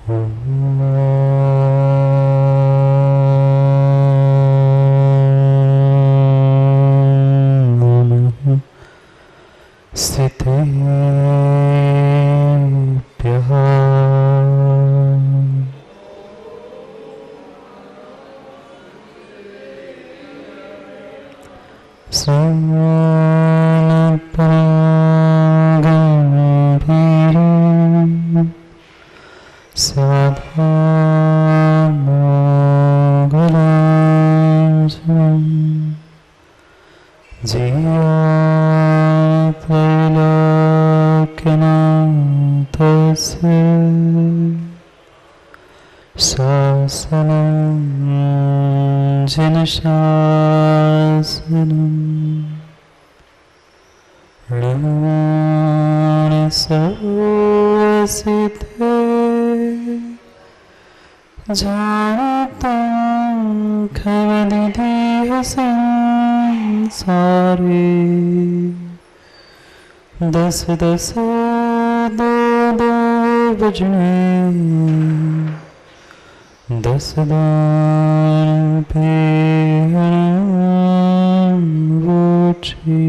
स्थितेभ्यः श्रीगम्भीरं सदामङ्गलं जियात्रैलोक्यनाथस्य शासनं जनशासनं सर्वसिद्धे जानतं खवदिदेह संसारे दस दस दो दो बजने दस दान पे वोची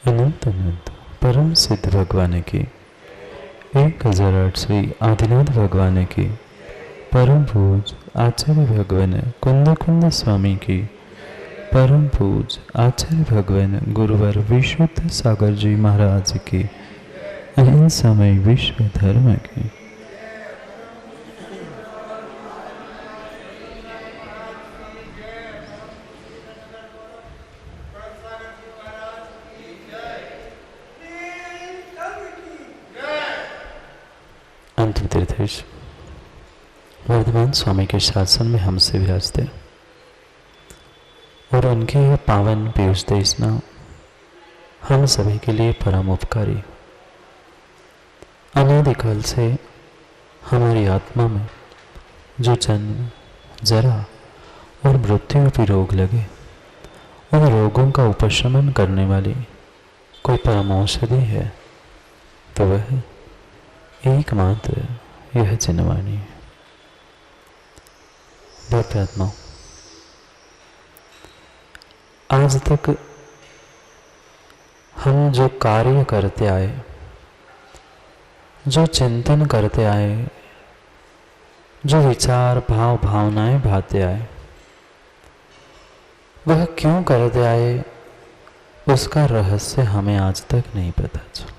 अनंत अनंत परम सिद्ध भगवान की 1008 श्री आदिनाथ भगवान की परम पूज आचार्य भगवान कुंद कुंद स्वामी की परम पूज आचार्य भगवान गुरुवर विशुद्ध सागर जी महाराज की अहिंसामय विश्व धर्म की अंतिम तीर्थेश वर्धमान स्वामी के शासन में हमसे विराजते और उनके यह पावन पीयूष देशना हम सभी के लिए परम उपकारी। अनादिकाल से हमारी आत्मा में जो जन्म जरा और मृत्यु रूपी रोग लगे उन रोगों का उपशमन करने वाली कोई परम औषधि है तो वह एकमात्र यह जनवाणी है। भक्तात्माओं, आज तक हम जो कार्य करते आए, जो चिंतन करते आए, जो विचार भाव भावनाएं भाते आए, वह क्यों करते आए उसका रहस्य हमें आज तक नहीं पता चला।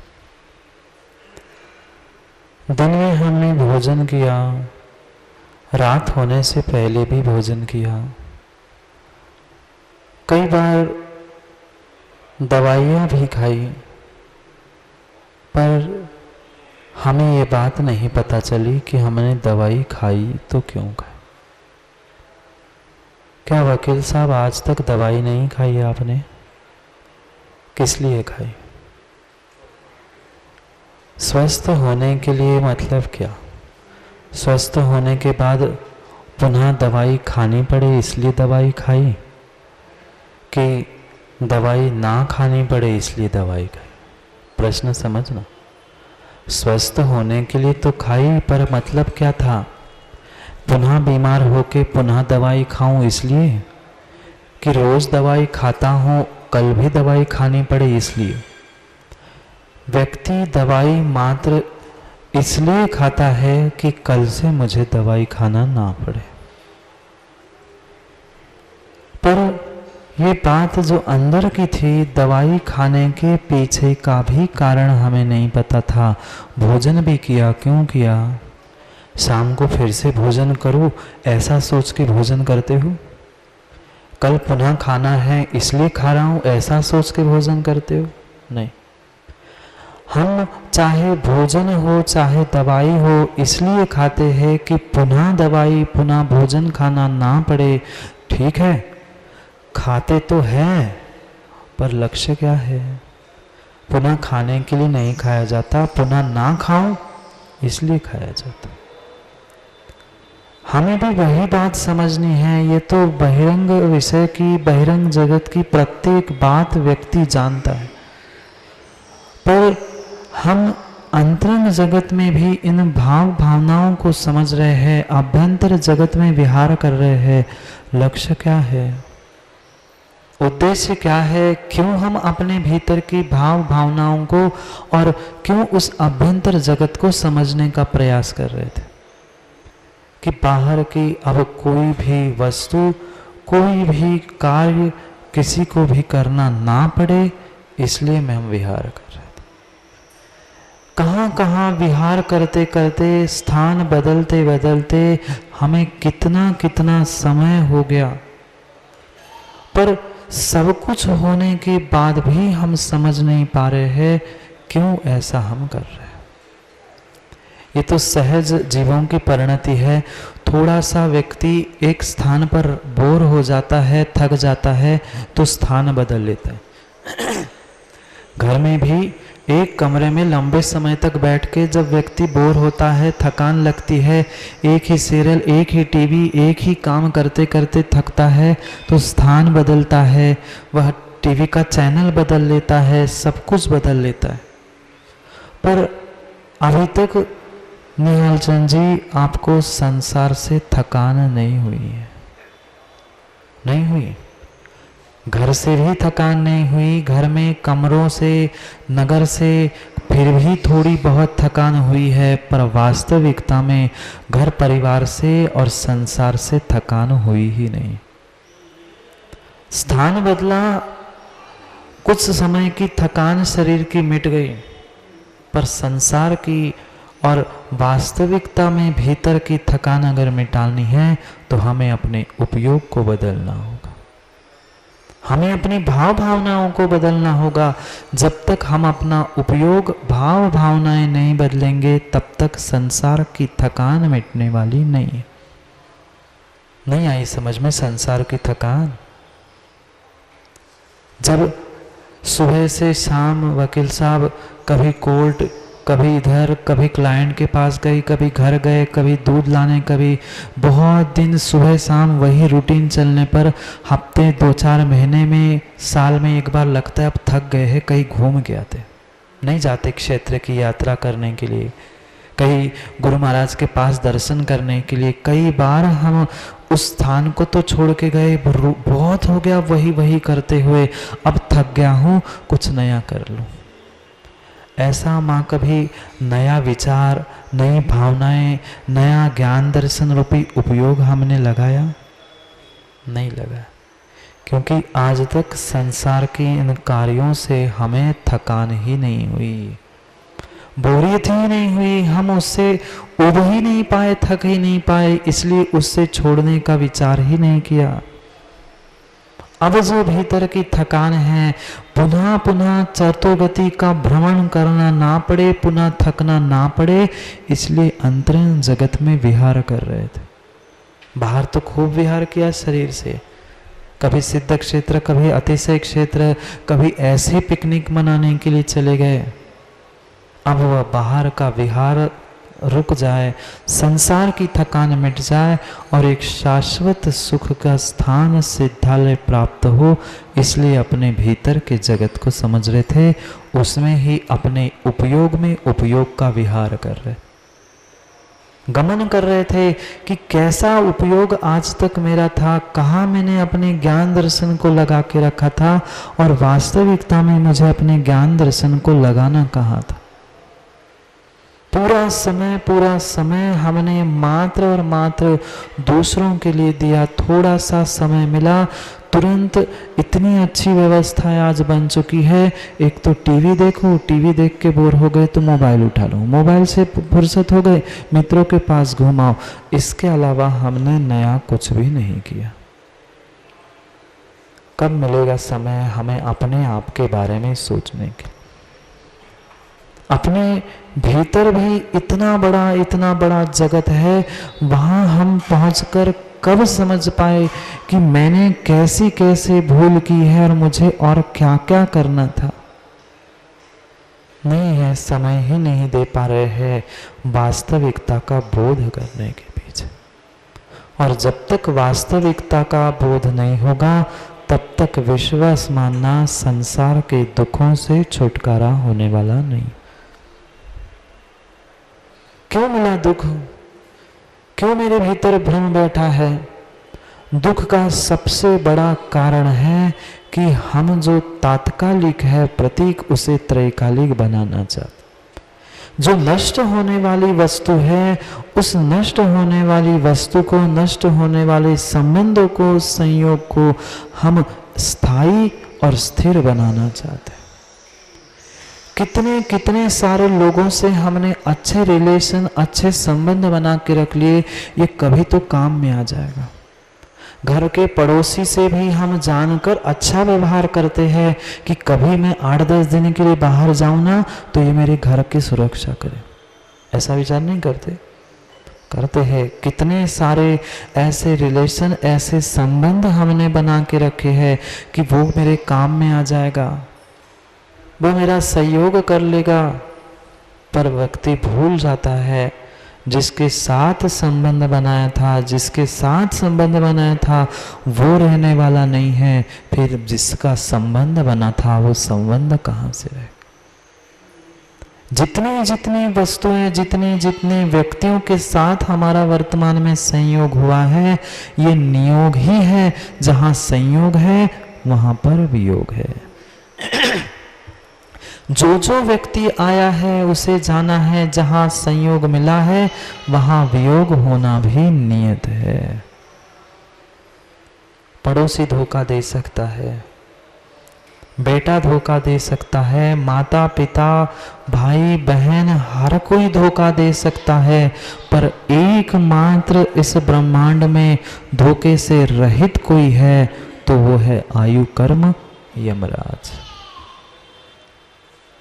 दिन में हमने भोजन किया, रात होने से पहले भी भोजन किया, कई बार दवाइयाँ भी खाई, पर हमें ये बात नहीं पता चली कि हमने दवाई खाई तो क्यों खाई। क्या वकील साहब आज तक दवाई नहीं खाई आपने? किस लिए खाई? स्वस्थ होने के लिए मतलब क्या? स्वस्थ होने के बाद पुनः दवाई खानी पड़े इसलिए दवाई खाई, कि दवाई ना खानी पड़े इसलिए दवाई खाई? प्रश्न समझना। स्वस्थ होने के लिए तो खाई, पर मतलब क्या था? पुनः बीमार होके पुनः दवाई खाऊं इसलिए, कि रोज दवाई खाता हूं कल भी दवाई खानी पड़े इसलिए? व्यक्ति दवाई मात्र इसलिए खाता है कि कल से मुझे दवाई खाना ना पड़े। पर ये बात जो अंदर की थी, दवाई खाने के पीछे का भी कारण हमें नहीं पता था। भोजन भी किया, क्यों किया? शाम को फिर से भोजन करूं ऐसा सोच के भोजन करते हो, कल पुनः खाना है इसलिए खा रहा हूँ ऐसा सोच के भोजन करते हो? नहीं। हम चाहे भोजन हो चाहे दवाई हो इसलिए खाते हैं कि पुनः दवाई पुनः भोजन खाना ना पड़े। ठीक है, खाते तो हैं, पर लक्ष्य क्या है? पुनः खाने के लिए नहीं खाया जाता, पुनः ना खाऊं इसलिए खाया जाता। हमें भी वही बात समझनी है। ये तो बहिरंग विषय की, बहिरंग जगत की प्रत्येक बात व्यक्ति जानता है, पर हम अंतरंग जगत में भी इन भाव भावनाओं को समझ रहे हैं, आभ्यंतर जगत में विहार कर रहे हैं। लक्ष्य क्या है? उद्देश्य क्या है? क्यों हम अपने भीतर की भाव भावनाओं को और क्यों उस आभ्यंतर जगत को समझने का प्रयास कर रहे थे कि बाहर की अब कोई भी वस्तु, कोई भी कार्य किसी को भी करना ना पड़े, इसलिए मैं हम विहार कर रहे थे। कहाँ कहाँ विहार करते करते, स्थान बदलते बदलते हमें कितना कितना समय हो गया, पर सब कुछ होने के बाद भी हम समझ नहीं पा रहे हैं क्यों ऐसा हम कर रहे हैं। ये तो सहज जीवों की परिणति है। थोड़ा सा व्यक्ति एक स्थान पर बोर हो जाता है, थक जाता है, तो स्थान बदल लेता है। घर में भी एक कमरे में लंबे समय तक बैठ के जब व्यक्ति बोर होता है, थकान लगती है, एक ही सीरियल, एक ही टीवी, एक ही काम करते करते थकता है, तो स्थान बदलता है, वह टीवी का चैनल बदल लेता है, सब कुछ बदल लेता है। पर अभी तक निहाल चंद जी आपको संसार से थकान नहीं हुई है? नहीं हुई। घर से भी थकान नहीं हुई, घर में कमरों से, नगर से फिर भी थोड़ी बहुत थकान हुई है, पर वास्तविकता में घर परिवार से और संसार से थकान हुई ही नहीं। स्थान बदला, कुछ समय की थकान शरीर की मिट गई, पर संसार की और वास्तविकता में भीतर की थकान अगर मिटानी है तो हमें अपने उपयोग को बदलना होगा, हमें अपनी भाव भावनाओं को बदलना होगा। जब तक हम अपना उपयोग, भाव भावनाएं नहीं बदलेंगे, तब तक संसार की थकान मिटने वाली नहीं है। नहीं आई समझ में संसार की थकान? जब सुबह से शाम वकील साहब कभी कोर्ट, कभी इधर, कभी क्लाइंट के पास गई, कभी घर गए, कभी दूध लाने, कभी बहुत दिन सुबह शाम वही रूटीन चलने पर हफ्ते, 2-4 महीने में, साल में एक बार लगता है अब थक गए हैं, कहीं घूम के आते। नहीं जाते क्षेत्र की यात्रा करने के लिए, कहीं गुरु महाराज के पास दर्शन करने के लिए। कई बार हम उस स्थान को तो छोड़ के गए, बहुत हो गया वही वही करते हुए, अब थक गया हूँ, कुछ नया कर लूँ। ऐसा माँ कभी नया विचार, नई भावनाएं, नया ज्ञान दर्शन रूपी उपयोग हमने लगाया? नहीं लगा, क्योंकि आज तक संसार के इन कार्यों से हमें थकान ही नहीं हुई, बोरियत ही नहीं हुई, हम उससे उब ही नहीं पाए, थक ही नहीं पाए, इसलिए उससे छोड़ने का विचार ही नहीं किया। अब जो भीतर की थकान है, पुनः पुनः चतुर्गति का भ्रमण करना ना पड़े, पुनः थकना ना पड़े, इसलिए अंतरंग जगत में विहार कर रहे थे। बाहर तो खूब विहार किया शरीर से, कभी सिद्ध क्षेत्र, कभी अतिशय क्षेत्र, कभी ऐसे पिकनिक मनाने के लिए चले गए। अब वह बाहर का विहार रुक जाए, संसार की थकान मिट जाए और एक शाश्वत सुख का स्थान, सिद्धालय प्राप्त हो, इसलिए अपने भीतर के जगत को समझ रहे थे, उसमें ही अपने उपयोग में उपयोग का विहार कर रहे, गमन कर रहे थे कि कैसा उपयोग आज तक मेरा था, कहाँ मैंने अपने ज्ञान दर्शन को लगा के रखा था और वास्तविकता में मुझे अपने ज्ञान दर्शन को लगाना कहाँ था। पूरा समय हमने मात्र और मात्र दूसरों के लिए दिया। थोड़ा सा समय मिला, तुरंत इतनी अच्छी व्यवस्थाएं आज बन चुकी है, एक तो टीवी देखो, टीवी देख के बोर हो गए तो मोबाइल उठा लो, मोबाइल से फुर्सत हो गए मित्रों के पास घुमाओ। इसके अलावा हमने नया कुछ भी नहीं किया। कब मिलेगा समय हमें अपने आप के बारे में सोचने के? अपने भीतर भी इतना बड़ा जगत है, वहाँ हम पहुँचकर कब समझ पाए कि मैंने कैसी कैसे भूल की है और मुझे और क्या क्या करना था? नहीं है, समय ही नहीं दे पा रहे हैं वास्तविकता का बोध करने के पीछे। और जब तक वास्तविकता का बोध नहीं होगा तब तक विश्वास मानना संसार के दुखों से छुटकारा होने वाला नहीं। क्यों मिला दुख? क्यों मेरे भीतर भ्रम बैठा है? दुख का सबसे बड़ा कारण है कि हम जो तात्कालिक है प्रतीक उसे त्रैकालिक बनाना चाहते। जो नष्ट होने वाली वस्तु है उस नष्ट होने वाली वस्तु को, नष्ट होने वाले संबंधों को, संयोग को हम स्थायी और स्थिर बनाना चाहते हैं। कितने कितने सारे लोगों से हमने अच्छे रिलेशन, अच्छे संबंध बना के रख लिए, ये कभी तो काम में आ जाएगा। घर के पड़ोसी से भी हम जानकर अच्छा व्यवहार करते हैं कि कभी मैं 8-10 दिन के लिए बाहर जाऊं ना तो ये मेरे घर की सुरक्षा करे। ऐसा विचार नहीं करते? करते हैं। कितने सारे ऐसे रिलेशन, ऐसे संबंध हमने बना के रखे हैं कि वो मेरे काम में आ जाएगा, वो मेरा सहयोग कर लेगा, पर व्यक्ति भूल जाता है जिसके साथ संबंध बनाया था, जिसके साथ संबंध बनाया था वो रहने वाला नहीं है, फिर जिसका संबंध बना था वो संबंध कहाँ से रहे? जितनी जितनी वस्तुएं, जितने जितने व्यक्तियों के साथ हमारा वर्तमान में संयोग हुआ है, ये नियोग ही है। जहाँ संयोग है वहाँ पर वियोग है। जो जो व्यक्ति आया है उसे जाना है, जहाँ संयोग मिला है वहाँ वियोग होना भी नियत है। पड़ोसी धोखा दे सकता है, बेटा धोखा दे सकता है, माता पिता भाई बहन हर कोई धोखा दे सकता है, पर एकमात्र इस ब्रह्मांड में धोखे से रहित कोई है तो वो है आयु कर्म यमराज।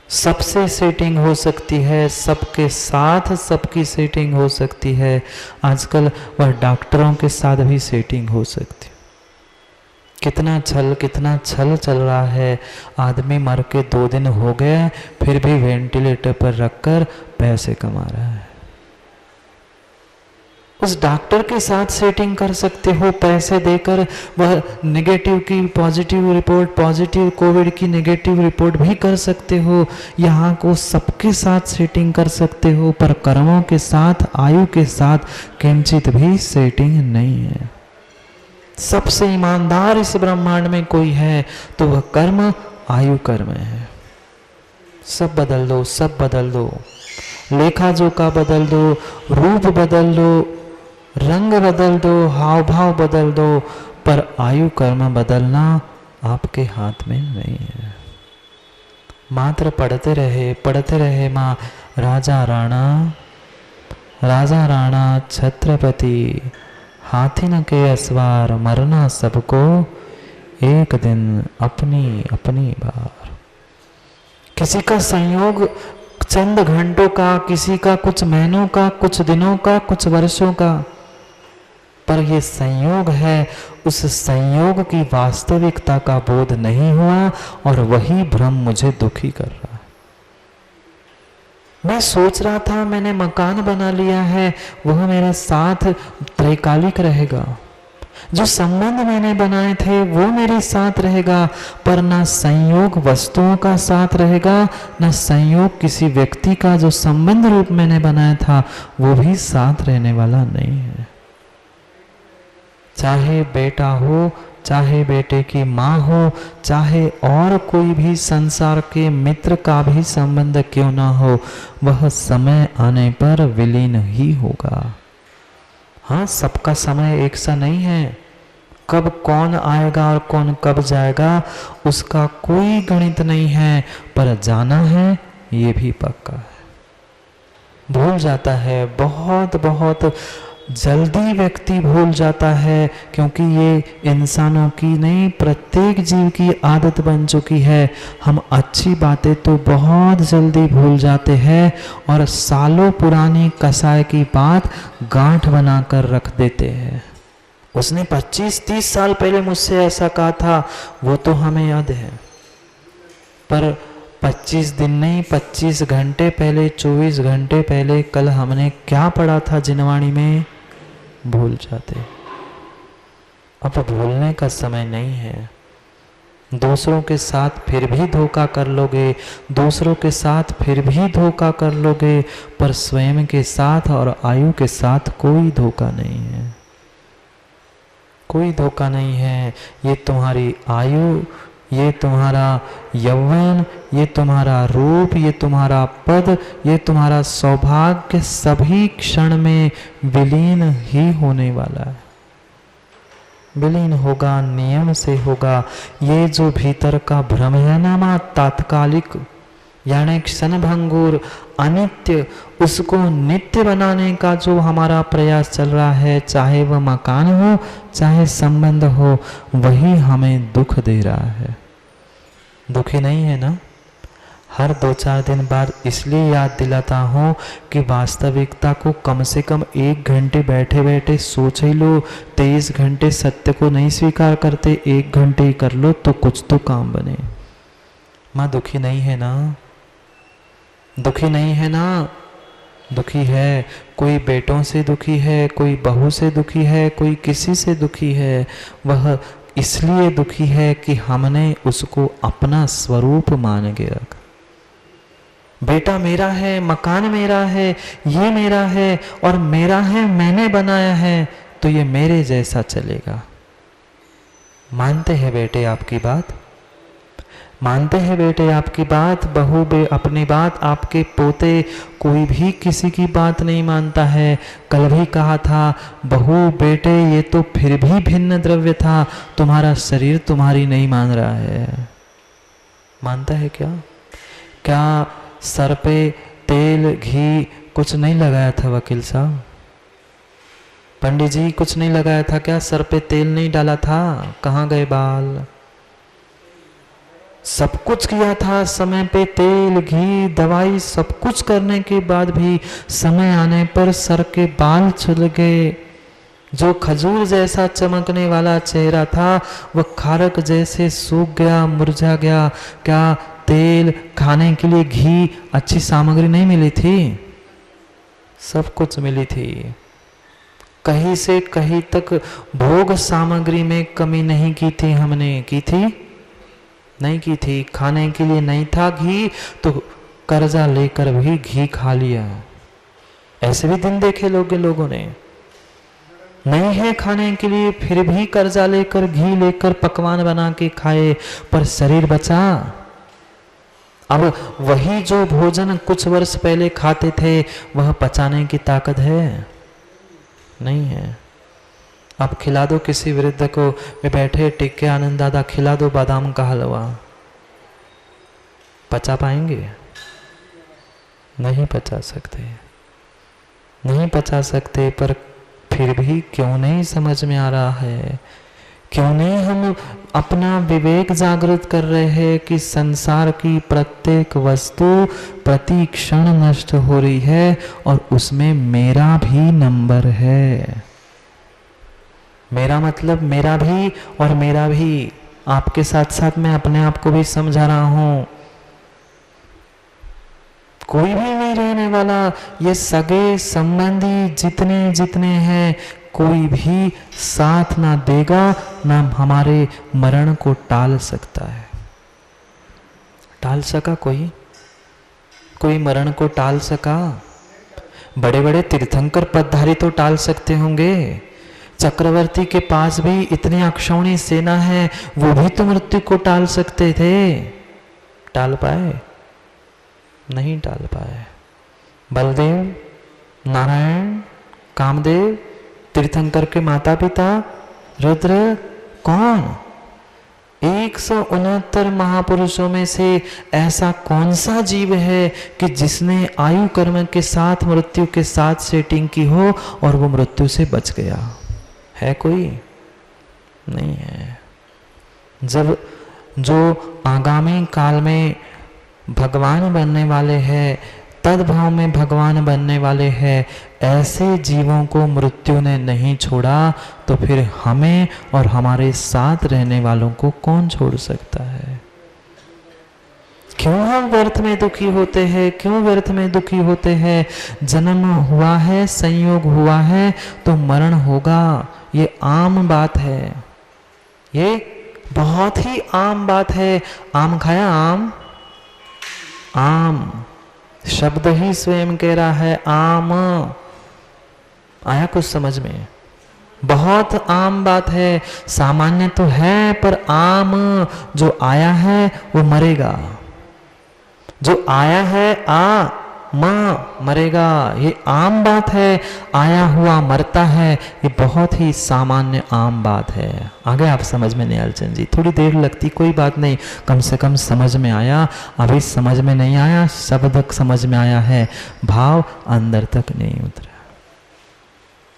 सबसे सेटिंग हो सकती है, सबके साथ सबकी सेटिंग हो सकती है। आजकल वह डॉक्टरों के साथ भी सेटिंग हो सकती है। कितना छल चल रहा है। आदमी मर के 2 दिन हो गए फिर भी वेंटिलेटर पर रखकर पैसे कमा रहा है। उस डॉक्टर के साथ सेटिंग कर सकते हो पैसे देकर। वह नेगेटिव की पॉजिटिव रिपोर्ट, पॉजिटिव कोविड की नेगेटिव रिपोर्ट भी कर सकते हो। यहाँ को सबके साथ सेटिंग कर सकते हो, पर कर्मों के साथ, आयु के साथ किंचित भी सेटिंग नहीं है। सबसे ईमानदार इस ब्रह्मांड में कोई है तो वह कर्म आयु कर्म है। सब बदल दो, सब बदल दो, लेखा जोखा बदल दो, रूप बदल दो, रंग बदल दो, हाव भाव बदल दो, पर आयु कर्म बदलना आपके हाथ में नहीं है। मात्र पढ़ते रहे माँ राजा राणा छत्रपति, हाथी न के असवार, मरना सबको एक दिन अपनी अपनी बार। किसी का संयोग चंद घंटों का, किसी का कुछ महीनों का, कुछ दिनों का, कुछ वर्षों का, पर ये संयोग है। उस संयोग की वास्तविकता का बोध नहीं हुआ और वही भ्रम मुझे दुखी कर रहा है। मैं सोच रहा था मैंने मकान बना लिया है, वह मेरे साथ त्रैकालिक रहेगा। जो संबंध मैंने बनाए थे वो मेरे साथ रहेगा, पर ना संयोग वस्तुओं का साथ रहेगा, ना संयोग किसी व्यक्ति का जो संबंध रूप मैंने बनाया था वो भी साथ रहने वाला नहीं है। चाहे बेटा हो, चाहे बेटे की माँ हो, चाहे और कोई भी संसार के मित्र का भी संबंध क्यों ना हो, वह समय आने पर विलीन ही होगा। हाँ, सबका समय एक सा नहीं है। कब कौन आएगा और कौन कब जाएगा उसका कोई गणित नहीं है, पर जाना है ये भी पक्का है। भूल जाता है, बहुत बहुत जल्दी व्यक्ति भूल जाता है, क्योंकि ये इंसानों की नहीं प्रत्येक जीव की आदत बन चुकी है। हम अच्छी बातें तो बहुत जल्दी भूल जाते हैं और सालों पुरानी कसाई की बात गांठ बनाकर रख देते हैं। उसने 25-30 साल पहले मुझसे ऐसा कहा था, वो तो हमें याद है, पर 25 दिन नहीं, 25 घंटे पहले, 24 घंटे पहले कल हमने क्या पढ़ा था जिनवाणी में, भूल जाते। अब भूलने का समय नहीं है। दूसरों के साथ फिर भी धोखा कर लोगे, दूसरों के साथ फिर भी धोखा कर लोगे, पर स्वयं के साथ और आयु के साथ कोई धोखा नहीं है, कोई धोखा नहीं है। ये तुम्हारी आयु, ये तुम्हारा यौवन, ये तुम्हारा रूप, ये तुम्हारा पद, ये तुम्हारा सौभाग्य सभी क्षण में विलीन ही होने वाला है, विलीन होगा, नियम से होगा। ये जो भीतर का भ्रम है ना मां, तात्कालिक यानी क्षण भंगुर अनित्य, उसको नित्य बनाने का जो हमारा प्रयास चल रहा है, चाहे वह मकान हो चाहे संबंध हो, वही हमें दुख दे रहा है। दुखी नहीं है ना? हर 2-4 दिन बाद इसलिए याद दिलाता हूँ कि वास्तविकता को कम से कम 1 घंटे बैठे बैठे सोच ही लो। 23 घंटे सत्य को नहीं स्वीकार करते, 1 घंटे ही कर लो तो कुछ तो काम बने। माँ दुखी नहीं है ना? दुखी नहीं है ना? दुखी है। कोई बेटों से दुखी है, कोई बहू से दुखी है, कोई किसी से दुखी है। वह इसलिए दुखी है कि हमने उसको अपना स्वरूप मान के रखा। बेटा मेरा है, मकान मेरा है, ये मेरा है और मेरा है, मैंने बनाया है, तो ये मेरे जैसा चलेगा। मानते हैं बेटे आपकी बात? मानते हैं बेटे आपकी बात? बहू बे अपनी बात, आपके पोते कोई भी किसी की बात नहीं मानता है। कल भी कहा था, बहू बेटे ये तो फिर भी भिन्न द्रव्य था, तुम्हारा शरीर तुम्हारी नहीं मान रहा है। मानता है क्या? क्या सर पे तेल घी कुछ नहीं लगाया था वकील साहब? पंडित जी कुछ नहीं लगाया था क्या? सर पे तेल नहीं डाला था? कहाँ गए बाल? सब कुछ किया था समय पे, तेल घी दवाई सब कुछ करने के बाद भी समय आने पर सर के बाल छुल गए। जो खजूर जैसा चमकने वाला चेहरा था वह खारक जैसे सूख गया, मुरझा गया। क्या तेल, खाने के लिए घी, अच्छी सामग्री नहीं मिली थी? सब कुछ मिली थी। कहीं से कहीं तक भोग सामग्री में कमी नहीं की थी हमने। की थी? नहीं की थी। खाने के लिए नहीं था घी तो कर्जा लेकर भी घी खा लिया। ऐसे भी दिन देखे लोगों ने। नहीं है खाने के लिए फिर भी कर्जा लेकर घी लेकर पकवान बना के खाए, पर शरीर बचा। अब वही जो भोजन कुछ वर्ष पहले खाते थे वह पचाने की ताकत है? नहीं है। आप खिला दो किसी वृद्ध को, वे बैठे टिक के, आनंद दादा खिला दो बादाम का हलवा, पचा पाएंगे? नहीं पचा सकते, नहीं पचा सकते। पर फिर भी क्यों नहीं समझ में आ रहा है? क्यों नहीं हम अपना विवेक जागृत कर रहे हैं कि संसार की प्रत्येक वस्तु प्रति क्षण नष्ट हो रही है और उसमें मेरा भी नंबर है। मेरा मतलब मेरा भी और मेरा भी। आपके साथ साथ मैं अपने आप को भी समझा रहा हूं। कोई भी नहीं रहने वाला। ये सगे संबंधी जितने जितने हैं, कोई भी साथ ना देगा ना हमारे मरण को टाल सकता है। टाल सका कोई? कोई मरण को टाल सका? बड़े बड़े तीर्थंकर पदधारी तो टाल सकते होंगे। चक्रवर्ती के पास भी इतनी अक्षौणी सेना है, वो भी तो मृत्यु को टाल सकते थे। टाल पाए? नहीं टाल पाए। बलदेव, नारायण, कामदेव, तीर्थंकर के माता पिता, रुद्र, कौन? 169 महापुरुषों में से ऐसा कौन सा जीव है कि जिसने आयु कर्म के साथ मृत्यु के साथ सेटिंग की हो और वो मृत्यु से बच गया है? कोई नहीं है। जब जो आगामी काल में भगवान बनने वाले हैं, तद्भाव में भगवान बनने वाले हैं, ऐसे जीवों को मृत्यु ने नहीं छोड़ा, तो फिर हमें और हमारे साथ रहने वालों को कौन छोड़ सकता है? क्यों हम व्यर्थ में दुखी होते हैं? क्यों व्यर्थ में दुखी होते हैं? जन्म हुआ है, संयोग हुआ है, तो मरण होगा। ये आम बात है, ये बहुत ही आम बात है। आम खाया? आम शब्द ही स्वयं कह रहा है आम। आया कुछ समझ में? बहुत आम बात है, सामान्य तो है पर आम। जो आया है वो मरेगा, जो आया है मरेगा, ये आम बात है। आया हुआ मरता है, ये बहुत ही सामान्य आम बात है। आगे आप समझ में? निहालचंद जी थोड़ी देर लगती, कोई बात नहीं, कम से कम समझ में आया। अभी समझ में नहीं आया, शब्द समझ में आया है, भाव अंदर तक नहीं उतरा।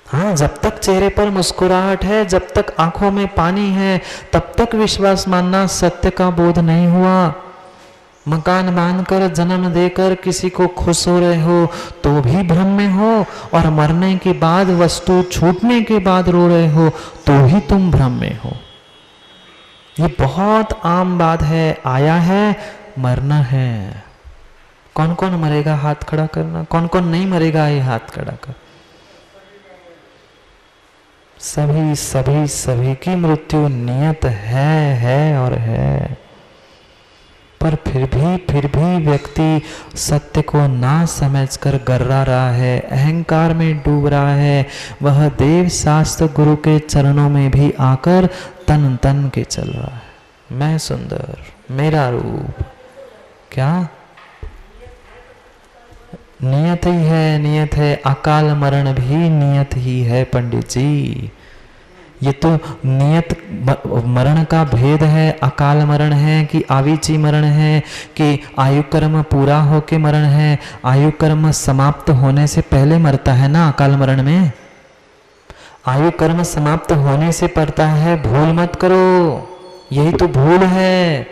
हाँ, जब तक चेहरे पर मुस्कुराहट है, जब तक आंखों में पानी है, तब तक विश्वास मानना सत्य का बोध नहीं हुआ। मकान बांधकर जन्म देकर किसी को खुश हो रहे हो तो भी भ्रम में हो, और मरने के बाद वस्तु छूटने के बाद रो रहे हो तो भी तुम भ्रम में हो। ये बहुत आम बात है। आया है, मरना है। कौन कौन मरेगा? हाथ खड़ा करना। कौन कौन नहीं मरेगा? ये हाथ खड़ा कर। सभी सभी सभी की मृत्यु नियत है और है। पर फिर भी व्यक्ति सत्य को ना समझकर गर्रा रहा है, अहंकार में डूब रहा है। वह देव शास्त्र गुरु के चरणों में भी आकर तन तन के चल रहा है। मैं सुंदर, मेरा रूप। क्या नियत ही है? नियत है। अकाल मरण भी नियत ही है पंडित जी। ये तो नियत मरण का भेद है। अकाल मरण है कि आविची मरण है कि आयु कर्म पूरा होके मरण है? आयु कर्म समाप्त होने से पहले मरता है ना अकाल मरण में। आयु कर्म समाप्त होने से पड़ता है। भूल मत करो, यही तो भूल है।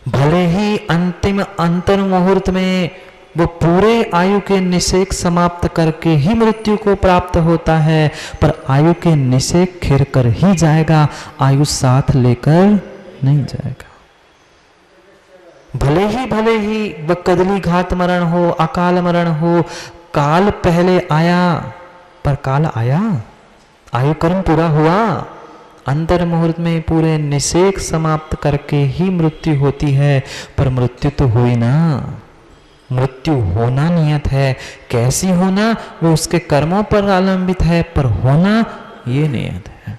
भले ही अंतिम अंतर मुहूर्त में वो पूरे आयु के निषेक समाप्त करके ही मृत्यु को प्राप्त होता है, पर आयु के निषेक खिर कर ही जाएगा, आयु साथ लेकर नहीं जाएगा। भले ही वह कदली घात मरण हो, अकाल मरण हो, काल पहले आया, पर काल आया, आयु कर्म पूरा हुआ, अंतर मुहूर्त में पूरे निषेक समाप्त करके ही मृत्यु होती है। पर मृत्यु तो हुई ना। मृत्यु होना नियत है। कैसी होना? वो उसके कर्मों पर अवलंबित है, पर होना ये नियत है।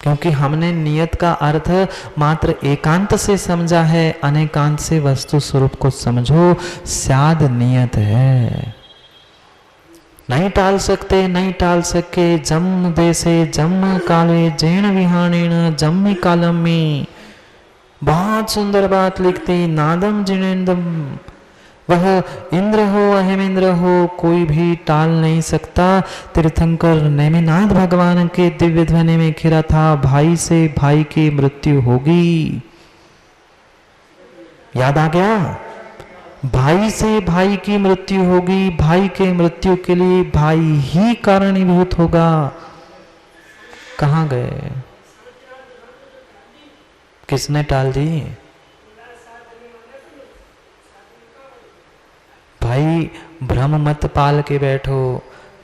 क्योंकि हमने नियत का अर्थ मात्र एकांत से समझा है, अनेकांत से वस्तु स्वरूप को समझो। स्याद नियत है, नहीं टाल सकते, नहीं टाल सके। जम देसे जम काले जैन विहानेन जम्मी कालम में। बहुत सुंदर बात लिखती नादम जिनेंदम। वह इंद्र हो, अहेमेंद्र हो, कोई भी टाल नहीं सकता। तीर्थंकर नेमिनाथ भगवान के दिव्य ध्वनि में घिरा था, भाई से भाई की मृत्यु होगी। याद आ गया? भाई से भाई की मृत्यु होगी। भाई के मृत्यु के लिए भाई ही कारणीभूत होगा। कहां गए? किसने टाल दी? भाई भ्रम मत पाल के बैठो।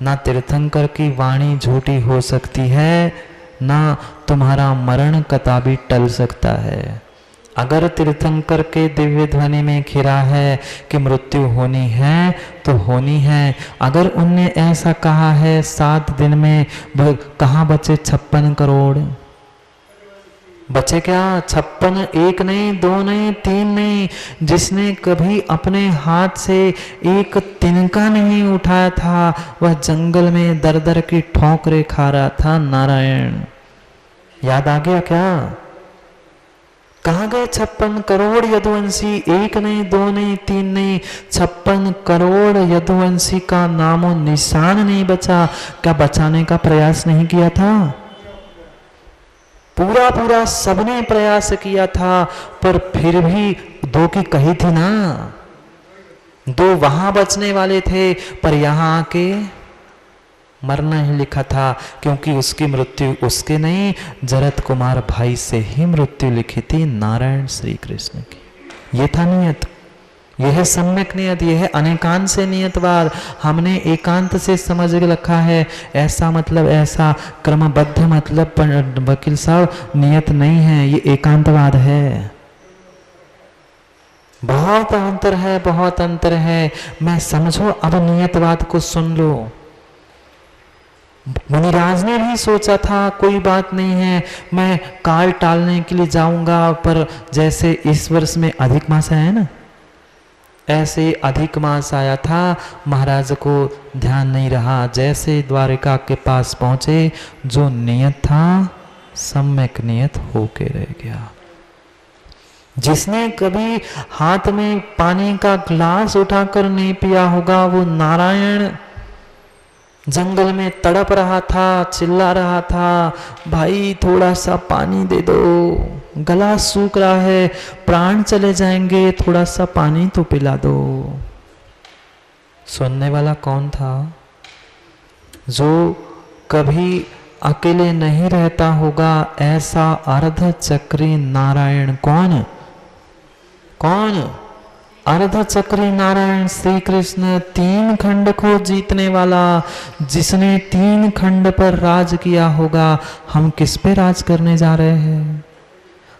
ना तीर्थंकर की वाणी झूठी हो सकती है, ना तुम्हारा मरण कदापि टल सकता है। अगर तीर्थंकर के दिव्य ध्वनि में घिरा है कि मृत्यु होनी है तो होनी है। अगर उनने ऐसा कहा है 7 दिन में, कहाँ बचे 56 करोड़? बचे क्या 56? 1 नहीं, 2 नहीं, 3 नहीं। जिसने कभी अपने हाथ से एक तिनका नहीं उठाया था, वह जंगल में दर दर की ठोकरें खा रहा था। नारायण, याद आ गया क्या? कहाँ गए 56 करोड़ यदुवंशी? एक नहीं, दो नहीं, तीन नहीं, 56 करोड़ यदुवंशी का नामो निशान नहीं बचा। क्या बचाने का प्रयास नहीं किया था? पूरा पूरा सबने प्रयास किया था, पर फिर भी दो की कही थी ना, दो वहां बचने वाले थे, पर यहां आके मरना ही लिखा था, क्योंकि उसकी मृत्यु उसके नहीं, जरत कुमार भाई से ही मृत्यु लिखी थी, नारायण श्री कृष्ण की। ये था नियत, यह है सम्यक नियत, यह है अनेकांत से नियतवाद। हमने एकांत से समझ के रखा है, ऐसा मतलब ऐसा, क्रमबद्ध मतलब वकील साहब नियत नहीं है, ये एकांतवाद है। बहुत अंतर है, बहुत अंतर है। मैं समझो, अब नियतवाद को सुन लो। मुनिराज ने भी सोचा था कोई बात नहीं है, मैं काल टालने के लिए जाऊंगा, पर जैसे इस वर्ष में अधिक मास आया ना, ऐसे अधिक मास आया था, महाराज को ध्यान नहीं रहा, जैसे द्वारिका के पास पहुंचे, जो नियत था सम्यक नियत होके रह गया। जिसने कभी हाथ में पानी का ग्लास उठाकर नहीं पिया होगा, वो नारायण जंगल में तड़प रहा था, चिल्ला रहा था, भाई थोड़ा सा पानी दे दो, गला सूख रहा है, प्राण चले जाएंगे, थोड़ा सा पानी तो पिला दो। सुनने वाला कौन था? जो कभी अकेले नहीं रहता होगा, ऐसा अर्ध चक्री नारायण। कौन? कौन? अर्ध चक्री नारायण श्री कृष्ण, तीन खंड को जीतने वाला, जिसने तीन खंड पर राज किया होगा। हम किस पे राज करने जा रहे हैं?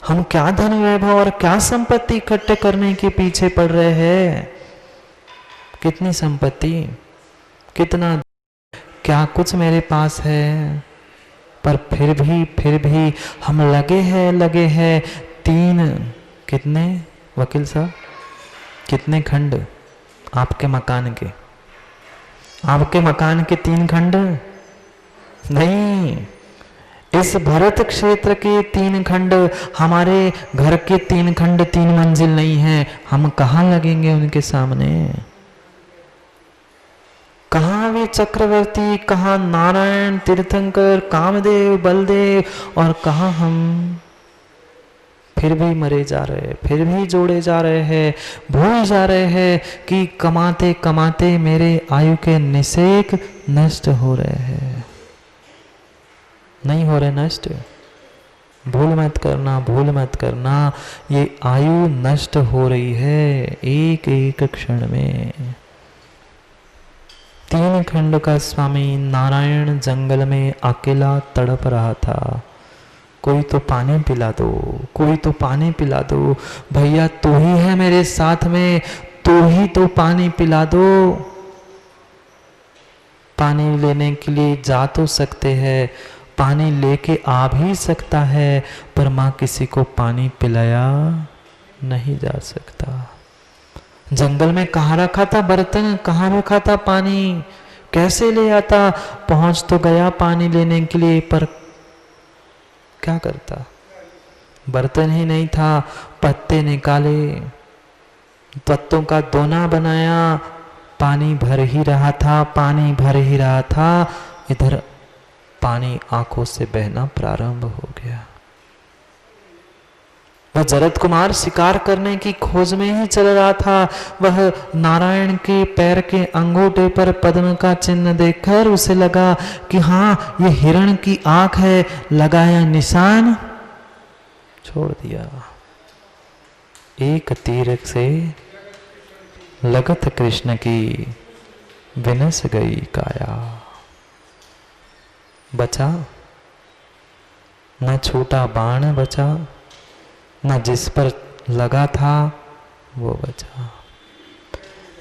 हम क्या धन वैभव और क्या संपत्ति इकट्ठे करने के पीछे पड़ रहे हैं? कितनी संपत्ति, कितना, क्या कुछ मेरे पास है, पर फिर भी हम लगे हैं तीन, कितने वकील साहब, कितने खंड आपके मकान के? आपके मकान के तीन खंड नहीं, इस भरत क्षेत्र के तीन खंड, हमारे घर के तीन खंड, तीन मंजिल नहीं है। हम कहाँ लगेंगे उनके सामने? कहाँ वे चक्रवर्ती, कहाँ नारायण, तीर्थंकर, कामदेव, बलदेव, और कहाँ हम? फिर भी मरे जा रहे हैं, फिर भी जोड़े जा रहे हैं, भूल जा रहे हैं कि कमाते कमाते मेरे आयु के निषेक नष्ट हो रहे हैं। नहीं हो रहे नष्ट? भूल मत करना, भूल मत करना, ये आयु नष्ट हो रही है एक एक क्षण में। तीन खंड का स्वामी नारायण जंगल में अकेला तड़प रहा था। कोई तो पानी पिला दो, कोई तो पानी पिला दो, भैया तू ही है मेरे साथ में, तू ही तो पानी पिला दो। पानी लेने के लिए जा तो सकते हैं, पानी लेके आ भी सकता है, पर माँ किसी को पानी पिलाया नहीं जा सकता। जंगल में कहाँ रखा था बर्तन, कहाँ रखा था पानी, कैसे ले आता? पहुंच तो गया पानी लेने के लिए, पर क्या करता? बर्तन ही नहीं था, पत्ते निकाले, पत्तों का दोना बनाया, पानी भर ही रहा था, पानी भर ही रहा था, इधर पानी आंखों से बहना प्रारंभ हो गया। वह जरत कुमार शिकार करने की खोज में ही चल रहा था। वह नारायण के पैर के अंगूठे पर पद्म का चिन्ह देखकर उसे लगा कि हाँ ये हिरण की आंख है, लगाया निशान, छोड़ दिया। एक तीर से लगत कृष्ण की विनस गई काया। बचा न छूटा बाण, बचा न जिस पर लगा था वो बचा।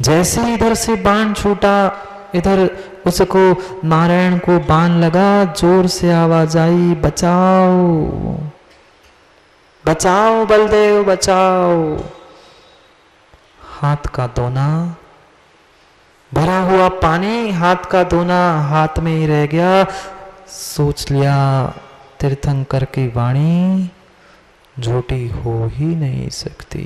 जैसे इधर से बाण छूटा, इधर उसको नारायण को बाण लगा, जोर से आवाज आई, बचाओ बचाओ बलदेव बचाओ। हाथ का दोना, भरा हुआ पानी, हाथ का दोना हाथ में ही रह गया। सोच लिया तीर्थंकर की वाणी, झूठी हो ही नहीं सकती।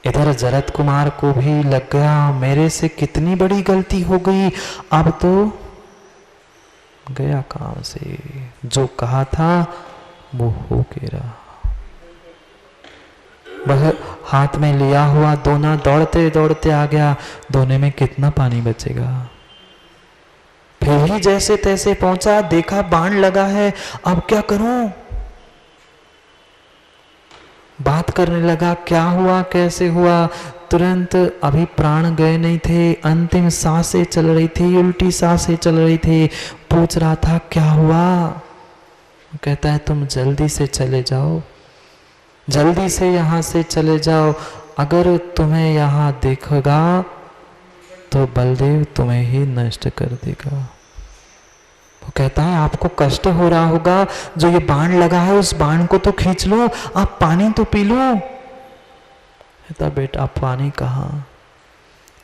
इधर जरत कुमार को भी लग गया मेरे से कितनी बड़ी गलती हो गई, अब तो गया काम से, जो कहा था वो हो के रहा। वह हाथ में लिया हुआ दोना दौड़ते दौड़ते आ गया, दोने में कितना पानी बचेगा। फिर भी जैसे तैसे पहुंचा, देखा बाण लगा है, अब क्या करूं। बात करने लगा, क्या हुआ कैसे हुआ। तुरंत अभी प्राण गए नहीं थे, अंतिम सांसें चल रही थी, उल्टी सांसें चल रही थी। पूछ रहा था क्या हुआ। कहता है तुम जल्दी से चले जाओ, जल्दी से यहाँ से चले जाओ, अगर तुम्हें यहाँ देखेगा तो बलदेव तुम्हें ही नष्ट कर देगा। वो कहता है आपको कष्ट हो रहा होगा, जो ये बाण लगा है उस बाण को तो खींच लो, आप पानी तो पी लो। कहता बेटा पानी कहाँ,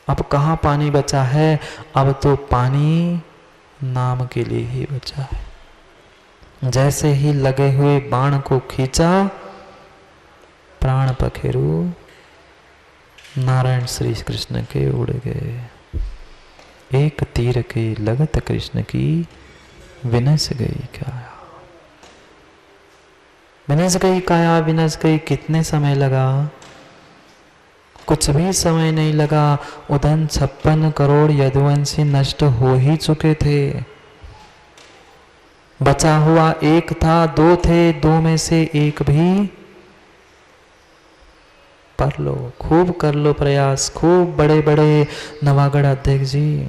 अब कहाँ पानी बचा है, अब तो पानी नाम के लिए ही बचा है। जैसे ही लगे हुए बाण को खींचा, प्राण पखेरु नारायण श्री कृष्ण के उड़ गए। एक तीर के लगत कृष्ण की विनस गई काया। विनस गई काया, विनस गई। कितने समय लगा, कुछ भी समय नहीं लगा। उधन 56 करोड़ यदुवंशी नष्ट हो ही चुके थे। बचा हुआ एक था, दो थे, दो में से एक भी कर लो, खूब कर लो प्रयास, खूब बड़े बड़े नवागढ़ अध्यक्ष जी।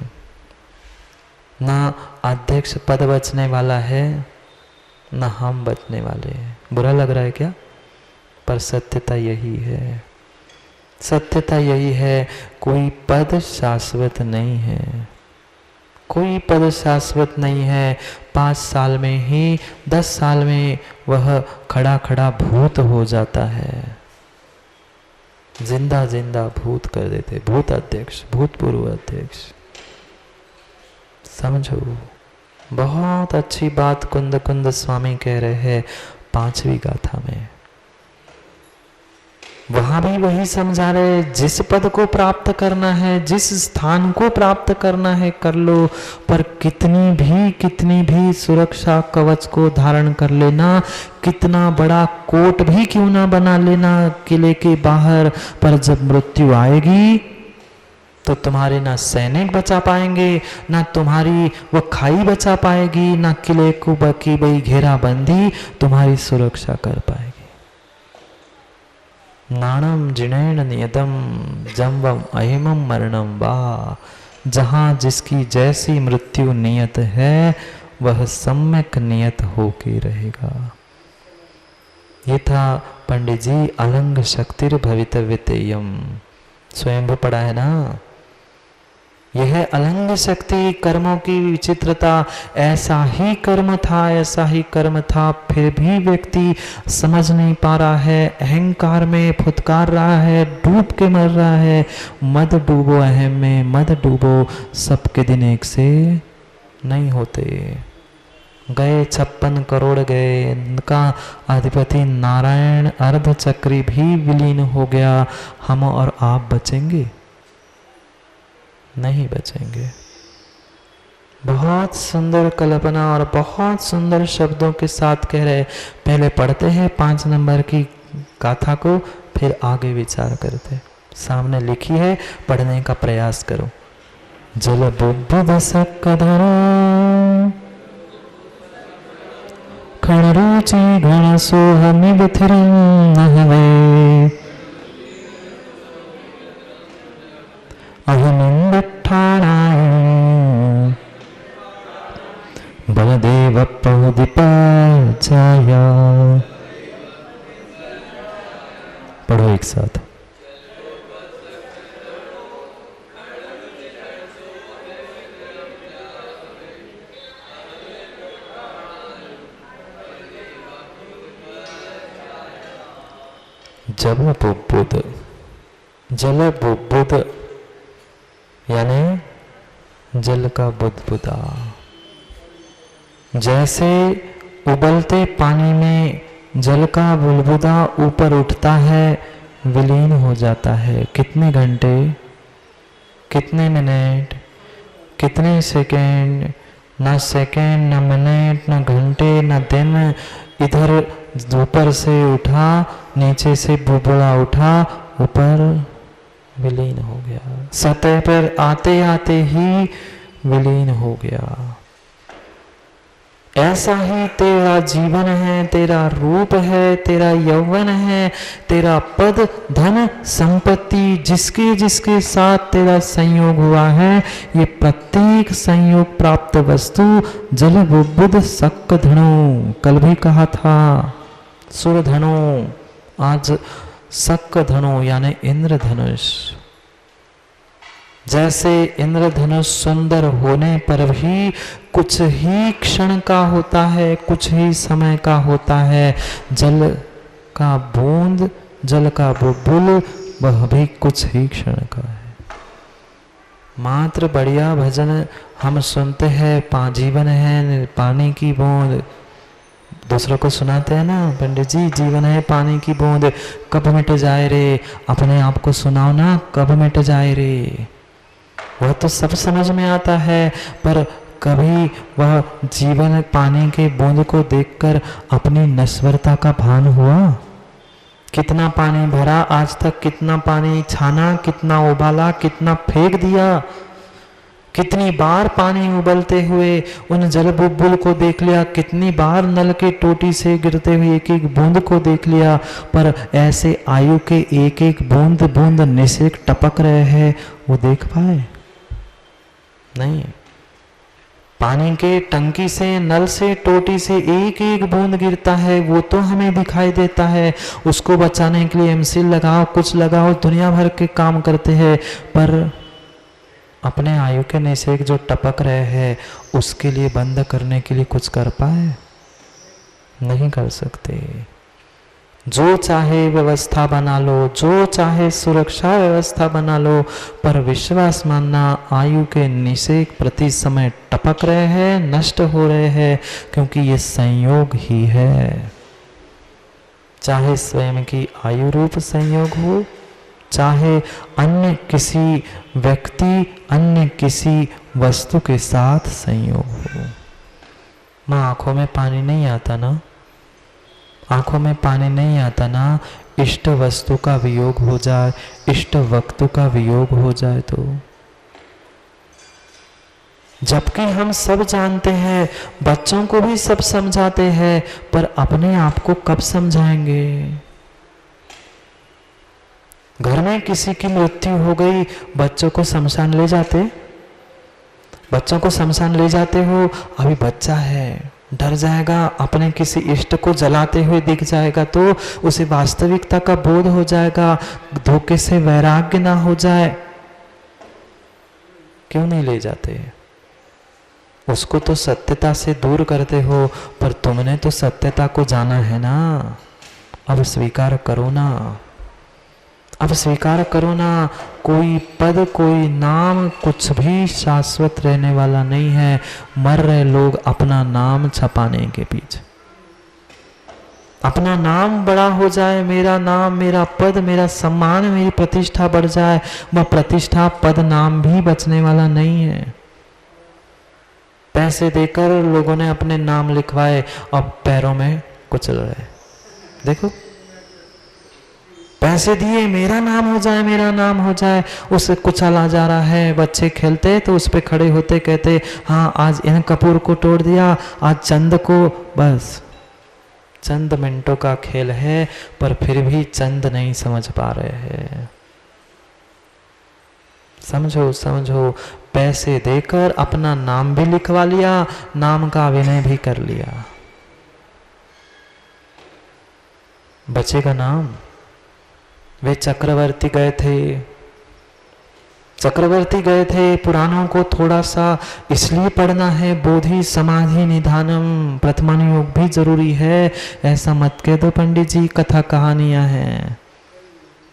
ना अध्यक्ष पद बचने वाला है, ना हम बचने वाले हैं। बुरा लग रहा है क्या? पर सत्यता यही है, सत्यता यही है। कोई पद शाश्वत नहीं है, कोई पद शाश्वत नहीं है। 5 साल में ही 10 साल में वह खड़ा खड़ा भूत हो जाता है, जिंदा जिंदा भूत कर देते। भूत अध्यक्ष, भूतपूर्व अध्यक्ष, समझो। बहुत अच्छी बात कुंद कुंद स्वामी कह रहे हैं 5वीं गाथा में। वहां भी वही समझा रहे, जिस पद को प्राप्त करना है, जिस स्थान को प्राप्त करना है कर लो, पर कितनी भी सुरक्षा कवच को धारण कर लेना, कितना बड़ा कोट भी क्यों ना बना लेना किले के बाहर, पर जब मृत्यु आएगी तो तुम्हारे ना सैनिक बचा पाएंगे, ना तुम्हारी वो खाई बचा पाएगी, ना किले को बकी बई घेराबंदी तुम्हारी सुरक्षा कर पाएगी। नाणम जिनैन नियतम जम्वम अहिमम मरणम वा। जहाँ जिसकी जैसी मृत्यु नियत है, वह सम्यक नियत होके रहेगा। ये था पंडित जी अलंग शक्तिर भवितव्यतेयम, स्वयं पढ़ा है ना। यह है अलंग शक्ति, कर्मों की विचित्रता। ऐसा ही कर्म था, ऐसा ही कर्म था, फिर भी व्यक्ति समझ नहीं पा रहा है, अहंकार में फुदकार रहा है, डूब के मर रहा है। मत डूबो अहम में, मत डूबो, सबके दिन एक से नहीं होते। गए 56 करोड़ गए, उनका अधिपति नारायण अर्धचक्री भी विलीन हो गया। हम और आप बचेंगे? नहीं बचेंगे। बहुत सुंदर कल्पना और बहुत सुंदर शब्दों के साथ कह रहे। पहले पढ़ते हैं 5 नंबर की गाथा को, फिर आगे विचार करते। सामने लिखी है, पढ़ने का प्रयास करो। जल बुब्बुद सक्कधरा खण रुचि घण सोहमिव थिरं नहवे अहनिंदठाणाय बलदेव प्रहुदिपाचाय। पढ़ो एक साथ। जल बुब्बुद, जल बुब्बुद यानी जल का बुदबुदा। जैसे उबलते पानी में जल का बुलबुला ऊपर उठता है, विलीन हो जाता है। कितने घंटे, कितने मिनट, कितने सेकंड, ना सेकंड, ना मिनट, ना घंटे, ना दिन। इधर ऊपर से उठा, नीचे से बुलबुला उठा, ऊपर विलीन हो गया। सतह पर आते आते ही विलीन हो गया। ऐसा ही तेरा जीवन है, तेरा रूप है, तेरा यौवन है, तेरा पद, धन, संपत्ति, जिसके जिसके साथ तेरा संयोग हुआ है, ये प्रत्येक संयोग प्राप्त वस्तु जल बुद्ध सक्क धनु, कल भी कहा था सुर धनु, आज सक्क धनु यानी इंद्रधनुष। जैसे इंद्रधनुष सुंदर होने पर भी कुछ ही क्षण का होता है, कुछ ही समय का होता है, जल का बूंद, जल का बुलबुल, वह भी कुछ ही क्षण का है। मात्र बढ़िया भजन हम सुनते हैं, जीवन है पानी की बूंद, दूसरों को सुनाते हैं ना, पंडित जी जीवन है पानी की बूंद, कब मिट जाए रे, अपने आप को सुनाओ ना, कब मिट जाए रे। वह तो सब समझ में आता है, पर कभी वह जीवन पानी के बूंद को देखकर अपनी नश्वरता का भान हुआ? कितना पानी भरा आज तक, कितना पानी छाना, कितना उबाला, कितना फेंक दिया, कितनी बार पानी उबलते हुए उन जल बुलबुल को देख लिया, कितनी बार नल के टोटी से गिरते हुए एक एक बूंद को देख लिया, पर ऐसे आयु के एक एक बूंद बूंद निषेक टपक रहे हैं, वो देख पाए नहीं। पानी के टंकी से, नल से, टोटी से एक एक बूंद गिरता है, वो तो हमें दिखाई देता है। उसको बचाने के लिए एमसील लगाओ, कुछ लगाओ, दुनिया भर के काम करते हैं, पर अपने आयु के निषेक जो टपक रहे हैं उसके लिए बंद करने के लिए कुछ कर पाए? नहीं कर सकते। जो चाहे व्यवस्था बना लो, जो चाहे सुरक्षा व्यवस्था बना लो, पर विश्वास मानना आयु के निषेक प्रति समय टपक रहे हैं, नष्ट हो रहे हैं, क्योंकि ये संयोग ही है। चाहे स्वयं की आयु रूप संयोग हो, चाहे अन्य किसी व्यक्ति, अन्य किसी वस्तु के साथ संयोग हो। माँ आंखों में पानी नहीं आता ना, आंखों में पानी नहीं आता ना, इष्ट वस्तु का वियोग हो जाए, इष्ट वस्तु का वियोग हो जाए तो। जबकि हम सब जानते हैं, बच्चों को भी सब समझाते हैं, पर अपने आप को कब समझाएंगे? घर में किसी की मृत्यु हो गई, बच्चों को शमशान ले जाते, बच्चों को शमशान ले जाते हो, अभी बच्चा है, डर जाएगा, अपने किसी इष्ट को जलाते हुए दिख जाएगा तो उसे वास्तविकता का बोध हो जाएगा, धोखे से वैराग्य ना हो जाए, क्यों नहीं ले जाते? उसको तो सत्यता से दूर करते हो, पर तुमने तो सत्यता को जाना है ना, अब स्वीकार करो ना, अब स्वीकार करो ना। कोई पद, कोई नाम, कुछ भी शाश्वत रहने वाला नहीं है। मर रहे लोग अपना नाम छपाने के पीछे। अपना नाम बड़ा हो जाए, मेरा नाम, मेरा पद, मेरा सम्मान, मेरी प्रतिष्ठा बढ़ जाए, वह प्रतिष्ठा, पद, नाम भी बचने वाला नहीं है। पैसे देकर लोगों ने अपने नाम लिखवाए, अब पैरों में कुचल रहे। देखो, पैसे दिए, मेरा नाम हो जाए, मेरा नाम हो जाए, उसे कुचला जा रहा है। बच्चे खेलते तो उस पे खड़े होते, कहते हाँ आज इन कपूर को तोड़ दिया, आज चंद को, बस चंद मिनटों का खेल है, पर फिर भी चंद नहीं समझ पा रहे हैं। समझो समझो, पैसे देकर अपना नाम भी लिखवा लिया, नाम का विनय भी कर लिया, बचेगा नाम? वे चक्रवर्ती गए थे, चक्रवर्ती गए थे, पुराणों को थोड़ा सा इसलिए पढ़ना है, बोधि समाधि निधानम, प्रथमान योग भी जरूरी है, ऐसा मत कह दो पंडित जी, कथा कहानियां हैं।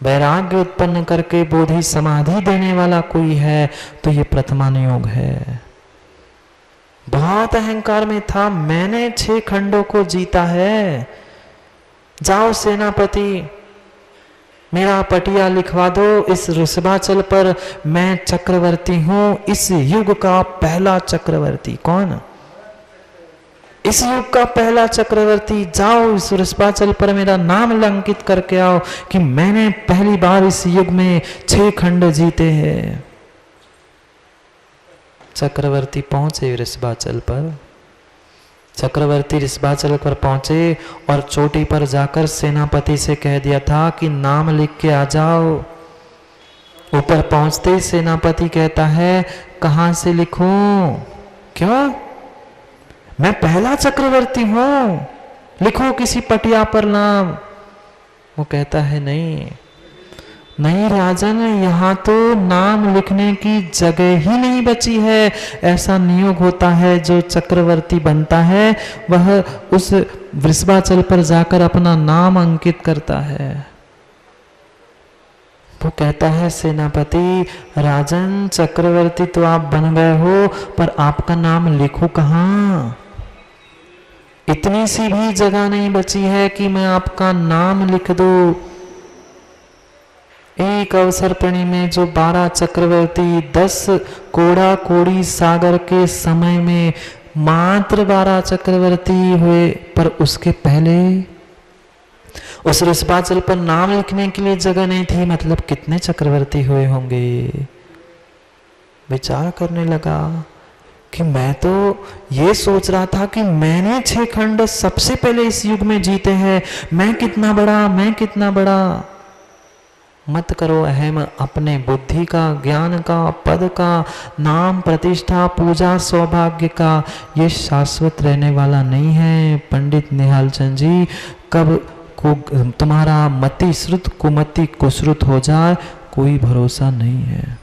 वैराग्य उत्पन्न करके बोधि समाधि देने वाला कोई है तो ये प्रथमान योग है। बहुत अहंकार में था, मैंने 6 खंडों को जीता है, जाओ सेनापति, मेरा पटिया लिखवा दो इस ऋषभाचल पर, मैं चक्रवर्ती हूं, इस युग का पहला चक्रवर्ती। कौन? इस युग का पहला चक्रवर्ती। जाओ इस ऋषभाचल पर मेरा नाम अंकित करके आओ कि मैंने पहली बार इस युग में 6 खंड जीते हैं। चक्रवर्ती पहुंचे ऋषभाचल पर। चक्रवर्ती ऋषभाचल पर पहुंचे और चोटी पर जाकर सेनापति से कह दिया था कि नाम लिख के आ जाओ। ऊपर पहुंचते सेनापति कहता है, कहां से लिखूं? क्यों? मैं पहला चक्रवर्ती हूं, लिखो किसी पटिया पर नाम। वो कहता है, नहीं नहीं राजन, यहाँ तो नाम लिखने की जगह ही नहीं बची है। ऐसा नियोग होता है, जो चक्रवर्ती बनता है वह उस वृषभाचल पर जाकर अपना नाम अंकित करता है। वो कहता है, सेनापति राजन, चक्रवर्ती तो आप बन गए हो, पर आपका नाम लिखूं कहाँ? इतनी सी भी जगह नहीं बची है कि मैं आपका नाम लिख दूं। एक अवसर पणी में जो 12 चक्रवर्ती 10 कोड़ा कोड़ी सागर के समय में मात्र 12 चक्रवर्ती हुए, पर उसके पहले उस ऋषभाचल पर नाम लिखने के लिए जगह नहीं थी। मतलब कितने चक्रवर्ती हुए होंगे? विचार करने लगा कि मैं तो ये सोच रहा था कि मैंने 6 खंड सबसे पहले इस युग में जीते हैं। मैं कितना बड़ा, मैं कितना बड़ा। मत करो अहम अपने बुद्धि का, ज्ञान का, पद का, नाम, प्रतिष्ठा, पूजा, सौभाग्य का। ये शाश्वत रहने वाला नहीं है पंडित निहाल चंद जी। कब को तुम्हारा मति श्रुत कुमति कुश्रुत हो जाए, कोई भरोसा नहीं है।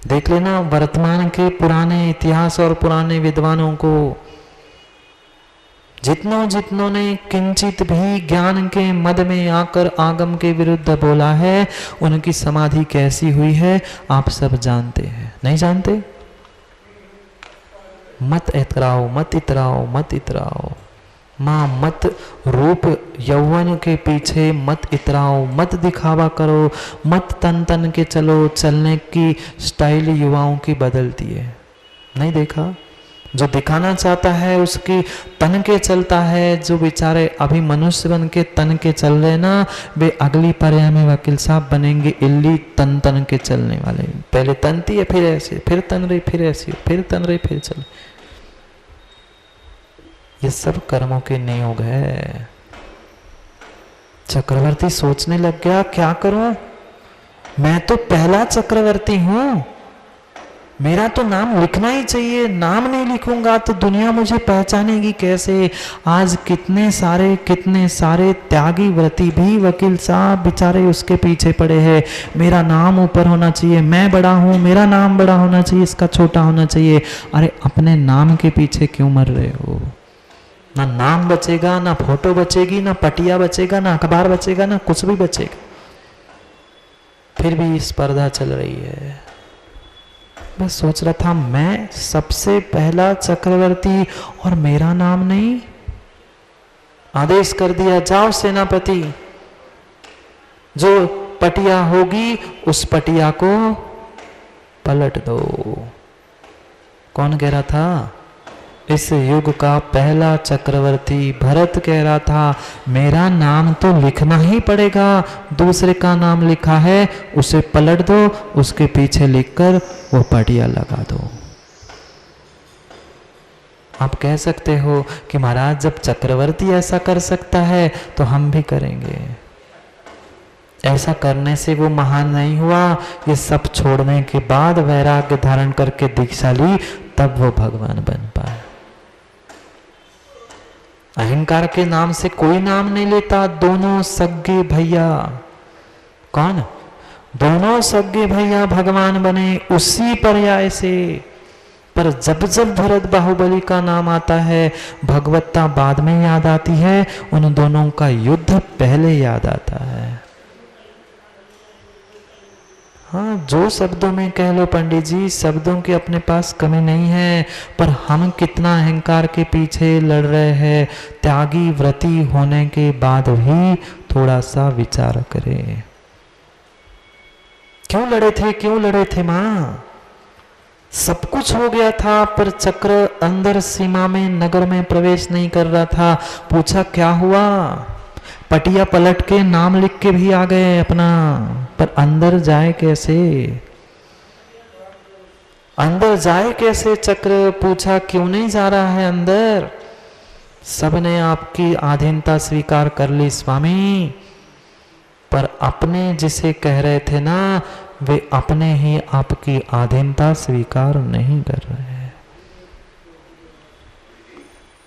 देख लेना वर्तमान के पुराने इतिहास और पुराने विद्वानों को, जितनों ने किंचित भी ज्ञान के मद में आकर आगम के विरुद्ध बोला है, उनकी समाधि कैसी हुई है आप सब जानते हैं। नहीं जानते? मत इतराओ, मत इतराओ, मत इतराओ। माँ मत रूप यौवन के पीछे मत इतराओ, मत दिखावा करो, मत तन तन के चलो। चलने की स्टाइल युवाओं की बदलती है। नहीं देखा? जो दिखाना चाहता है उसकी तन के चलता है। जो बेचारे अभी मनुष्य बन के तन के चल रहे ना, वे अगली पर्याय में वकील साहब बनेंगे इल्ली तन तन के चलने वाले। पहले तनती है, फिर ऐसे, फिर तन रही, फिर ऐसी, फिर तन रही, फिर चल। ये सब कर्मों के नियोग है। चक्रवर्ती सोचने लग गया, क्या करूं? मैं तो पहला चक्रवर्ती हूं, मेरा तो नाम लिखना ही चाहिए। नाम नहीं लिखूंगा तो दुनिया मुझे पहचानेगी कैसे? आज कितने सारे त्यागी व्रती भी वकील साहब बेचारे उसके पीछे पड़े हैं। मेरा नाम ऊपर होना चाहिए, मैं बड़ा हूं, मेरा नाम बड़ा होना चाहिए, इसका छोटा होना चाहिए। अरे अपने नाम के पीछे क्यों मर रहे हो? ना नाम बचेगा, ना फोटो बचेगी, ना पटिया बचेगा, ना अखबार बचेगा, ना कुछ भी बचेगा। फिर भी स्पर्धा चल रही है। मैं सोच रहा था मैं सबसे पहला चक्रवर्ती और मेरा नाम नहीं। आदेश कर दिया, जाओ सेनापति, जो पटिया होगी उस पटिया को पलट दो। कौन कह रहा था? इस युग का पहला चक्रवर्ती भरत कह रहा था, मेरा नाम तो लिखना ही पड़ेगा। दूसरे का नाम लिखा है उसे पलट दो, उसके पीछे लिखकर वो पटिया लगा दो। आप कह सकते हो कि महाराज जब चक्रवर्ती ऐसा कर सकता है तो हम भी करेंगे। ऐसा करने से वो महान नहीं हुआ। ये सब छोड़ने के बाद वैराग्य धारण करके दीक्षा ली, तब वो भगवान बन पाए। अहंकार के नाम से कोई नाम नहीं लेता। दोनों सगे भैया, कौन? दोनों सगे भैया भगवान बने उसी पर्याय से। पर जब जब भरत बाहुबली का नाम आता है, भगवत्ता बाद में याद आती है, उन दोनों का युद्ध पहले याद आता है। हाँ, जो शब्दों में कह लो पंडित जी, शब्दों की अपने पास कमी नहीं है, पर हम कितना अहंकार के पीछे लड़ रहे हैं। त्यागी व्रती होने के बाद भी थोड़ा सा विचार करें। क्यों लड़े थे माँ? सब कुछ हो गया था, पर चक्र अंदर सीमा में नगर में प्रवेश नहीं कर रहा था। पूछा क्या हुआ? पटिया पलट के नाम लिख के भी आ गए अपना, पर अंदर जाए कैसे? अंदर जाए कैसे चक्र? पूछा क्यों नहीं जा रहा है अंदर? सबने आपकी अधीनता स्वीकार कर ली स्वामी, पर अपने जिसे कह रहे थे ना, वे अपने ही आपकी अधीनता स्वीकार नहीं कर रहे हैं।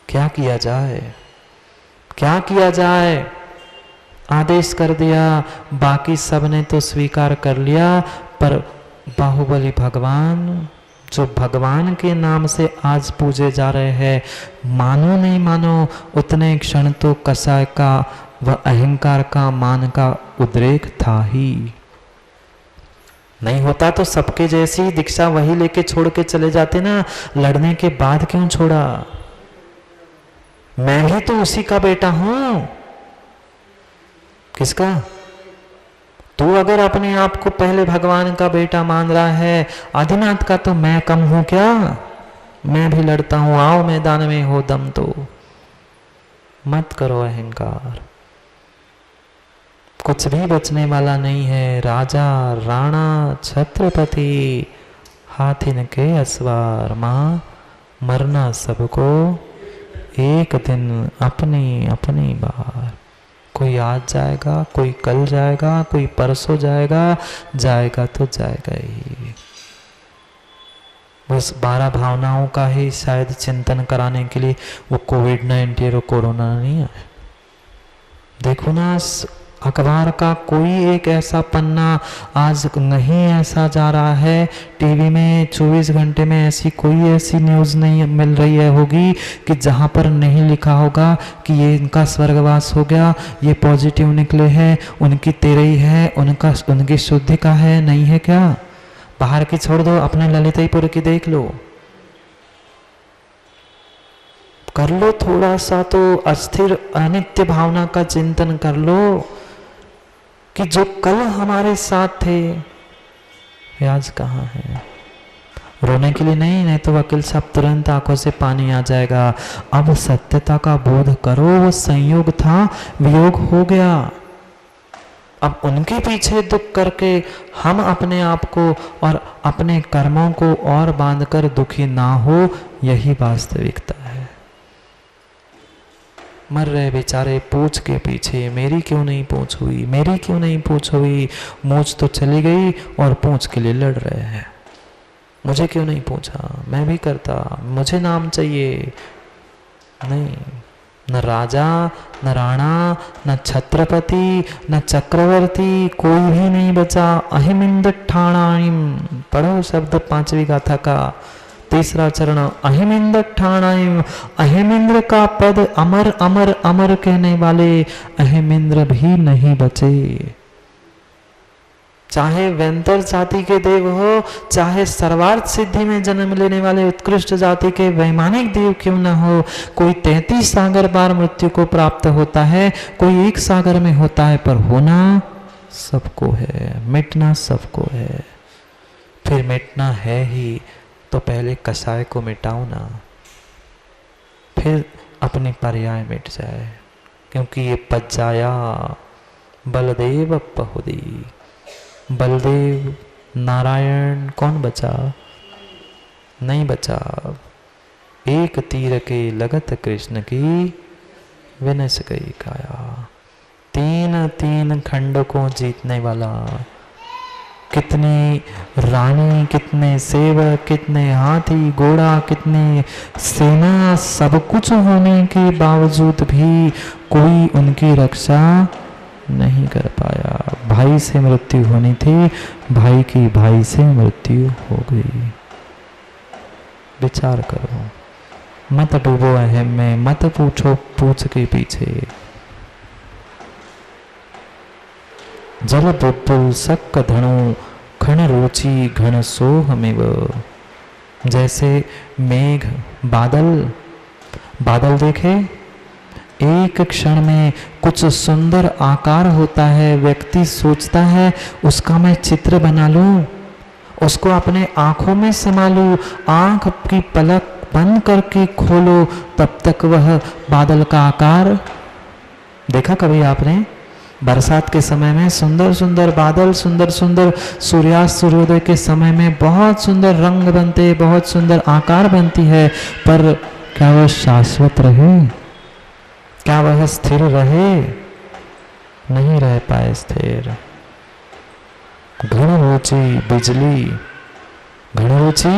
क्या किया जाए? क्या किया जाए? आदेश कर दिया, बाकी सबने तो स्वीकार कर लिया, पर बाहुबली भगवान, जो भगवान के नाम से आज पूजे जा रहे हैं, मानो नहीं मानो, उतने क्षण तो कसाय का व अहंकार का, मान का उद्रेक था ही। नहीं होता तो सबके जैसी दीक्षा वही लेके छोड़ के चले जाते ना। लड़ने के बाद क्यों छोड़ा? मैं भी तो उसी का बेटा हूं। किसका? तू अगर अपने आप को पहले भगवान का बेटा मान रहा है, आदिनाथ का, तो मैं कम हूं क्या? मैं भी लड़ता हूं। आओ मैदान में, हो दम तो। मत करो अहंकार, कुछ भी बचने वाला नहीं है। राजा राणा छत्रपति हाथिन के असवार, मां मरना सबको एक दिन अपनी अपनी बार। कोई आज जाएगा, कोई कल जाएगा, कोई परसों जाएगा, जाएगा तो जाएगा ही। बस 12 भावनाओं का ही शायद चिंतन कराने के लिए वो कोविड-19 और कोरोना नहीं है। देखो ना, अखबार का कोई एक ऐसा पन्ना आज नहीं ऐसा जा रहा है, टीवी में 24 घंटे में ऐसी कोई ऐसी न्यूज़ नहीं मिल रही है होगी कि जहाँ पर नहीं लिखा होगा कि ये इनका स्वर्गवास हो गया, ये पॉजिटिव निकले हैं, उनकी तेरही है, उनकी शुद्धि का है। नहीं है क्या? बाहर की छोड़ दो, अपने ललितपुर की देख लो, कर लो थोड़ा सा तो अस्थिर अनित्य भावना का चिंतन कर लो कि जो कल हमारे साथ थे वे आज कहाँ हैं। रोने के लिए नहीं तो वकील साहब तुरंत आंखों से पानी आ जाएगा। अब सत्यता का बोध करो, वो संयोग था, वियोग हो गया। अब उनके पीछे दुख करके हम अपने आप को और अपने कर्मों को और बांधकर दुखी ना हो, यही वास्तविकता है। मर रहे बेचारे पूछ के पीछे, मेरी क्यों नहीं पूछ हुई, मेरी क्यों नहीं पूछ हुई। मूछ तो चली गई और पूछ के लिए लड़ रहे हैं। मुझे क्यों नहीं पूछा, मैं भी करता, मुझे नाम चाहिए। नहीं, न राजा, न राणा, न छत्रपति, न चक्रवर्ती, कोई भी नहीं बचा। अहिमिंद ठाणाइम, पढ़ो शब्द 5वीं गाथा का 3रा चरण। अहिमिंद्र ठाणाइम, अहिमिंद्र का पद अमर अमर अमर कहने वाले अहिमिंद्र भी नहीं बचे। चाहे वैंतर जाति के देव हो, चाहे सर्वार्थ सिद्धि में जन्म लेने वाले उत्कृष्ट जाति के वैमानिक देव क्यों न हो, कोई 33 सागर बार मृत्यु को प्राप्त होता है, कोई एक सागर में होता है, पर होना सबको है, मिटना सबको है। फिर मिटना है ही तो पहले कसाय को मिटाओ ना, फिर अपनी पर्याय मिट जाए। क्योंकि ये पज्जाया बलदेव पहुदी, बलदेव नारायण कौन बचा? नहीं बचा। एक तीर के लगत कृष्ण की विनश गई काया। 3 खंड को जीतने वाला, कितनी रानी, कितने सेवक, कितने हाथी घोड़ा, कितने सेना, सब कुछ होने के बावजूद भी कोई उनकी रक्षा नहीं कर पाया। भाई से मृत्यु होनी थी, भाई की भाई से मृत्यु हो गई। विचार करो, मत डूबो अहम में, मत पूछो पूछ के पीछे। जल बुलबुल सक्क धणु घन रुचि घन सोहमिव। जैसे मेघ बादल देखे, एक क्षण में कुछ सुंदर आकार होता है, व्यक्ति सोचता है उसका मैं चित्र बना लूं, उसको अपने आंखों में समा लूं, आंख की पलक बंद करके खोलो तब तक वह बादल का आकार देखा कभी आपने? बरसात के समय में सुंदर सुंदर बादल, सुंदर सुंदर सूर्यास्त सूर्योदय के समय में बहुत सुंदर रंग बनते, बहुत सुंदर आकार बनती है, पर क्या वह शाश्वत रहे? क्या वह स्थिर रहे? नहीं रह पाए स्थिर। घन रुचि बिजली, घन रुचि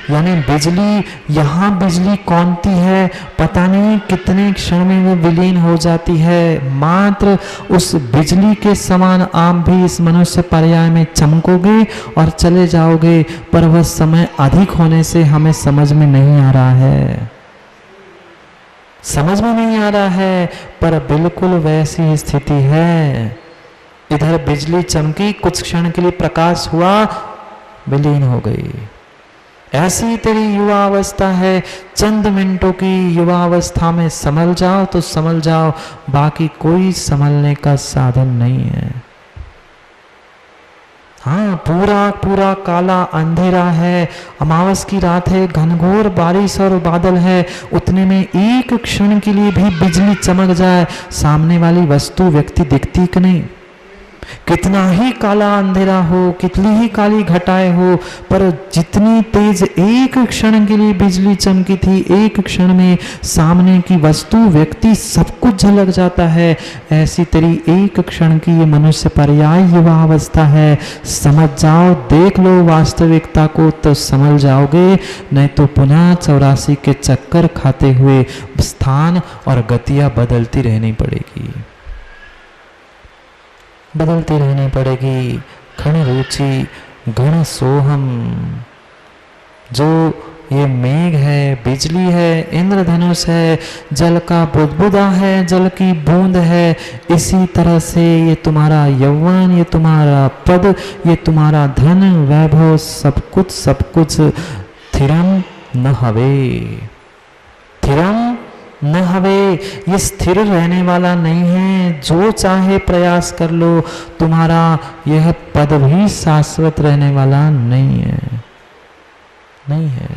यानी बिजली, यहाँ बिजली कौनती है पता नहीं, कितने क्षण में वो विलीन हो जाती है। मात्र उस बिजली के समान आप भी इस मनुष्य पर्याय में चमकोगे और चले जाओगे, पर वह समय अधिक होने से हमें समझ में नहीं आ रहा है, समझ में नहीं आ रहा है, पर बिल्कुल वैसी स्थिति है। इधर बिजली चमकी, कुछ क्षण के लिए प्रकाश हुआ, विलीन हो गई। ऐसी तेरी युवा अवस्था है, चंद मिनटों की युवा अवस्था में संभल जाओ तो संभल जाओ, बाकी कोई संभलने का साधन नहीं है। हाँ, पूरा पूरा काला अंधेरा है, अमावस की रात है, घनघोर बारिश और बादल है, उतने में एक क्षण के लिए भी बिजली चमक जाए, सामने वाली वस्तु व्यक्ति दिखती कि नहीं? कितना ही काला अंधेरा हो, कितनी ही काली घटाएं हो, पर जितनी तेज एक क्षण के लिए बिजली चमकी थी, एक क्षण में सामने की वस्तु व्यक्ति सब कुछ झलक जाता है। ऐसी तेरी एक क्षण की ये मनुष्य पर्याय युवा अवस्था है। समझ जाओ, देख लो वास्तविकता को तो समझ जाओगे, नहीं तो पुनः 84 के चक्कर खाते हुए स्थान और गतियां बदलती रहनी पड़ेगी, बदलती रहनी पड़ेगी। घन रुचि घन सोहम, जो ये मेघ है, बिजली है, इंद्रधनुष है, जल का बुदबुदा है, जल की बूंद है, इसी तरह से ये तुम्हारा यौवन, ये तुम्हारा पद, ये तुम्हारा धन वैभव, सब कुछ थिरम न हवे, थिरम न हवे, ये स्थिर रहने वाला नहीं है। जो चाहे प्रयास कर लो, तुम्हारा यह पद भी शाश्वत रहने वाला नहीं है, नहीं है।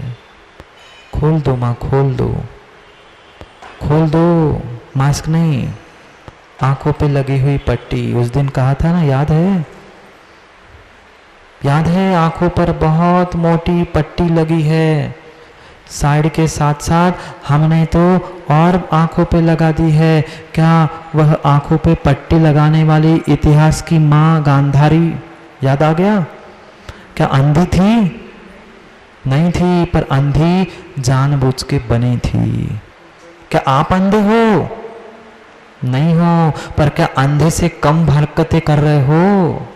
खोल दो माँ, खोल दो, खोल दो, मास्क नहीं, आंखों पे लगी हुई पट्टी। उस दिन कहा था ना, याद है? याद है, आंखों पर बहुत मोटी पट्टी लगी है, साइड के साथ साथ हमने तो और आंखों पे लगा दी है। क्या वह आंखों पे पट्टी लगाने वाली इतिहास की माँ गांधारी याद आ गया? क्या अंधी थी? नहीं थी, पर अंधी जानबूझ के बनी थी। क्या आप अंधे हो? नहीं हो, पर क्या अंधे से कम हरकतें कर रहे हो?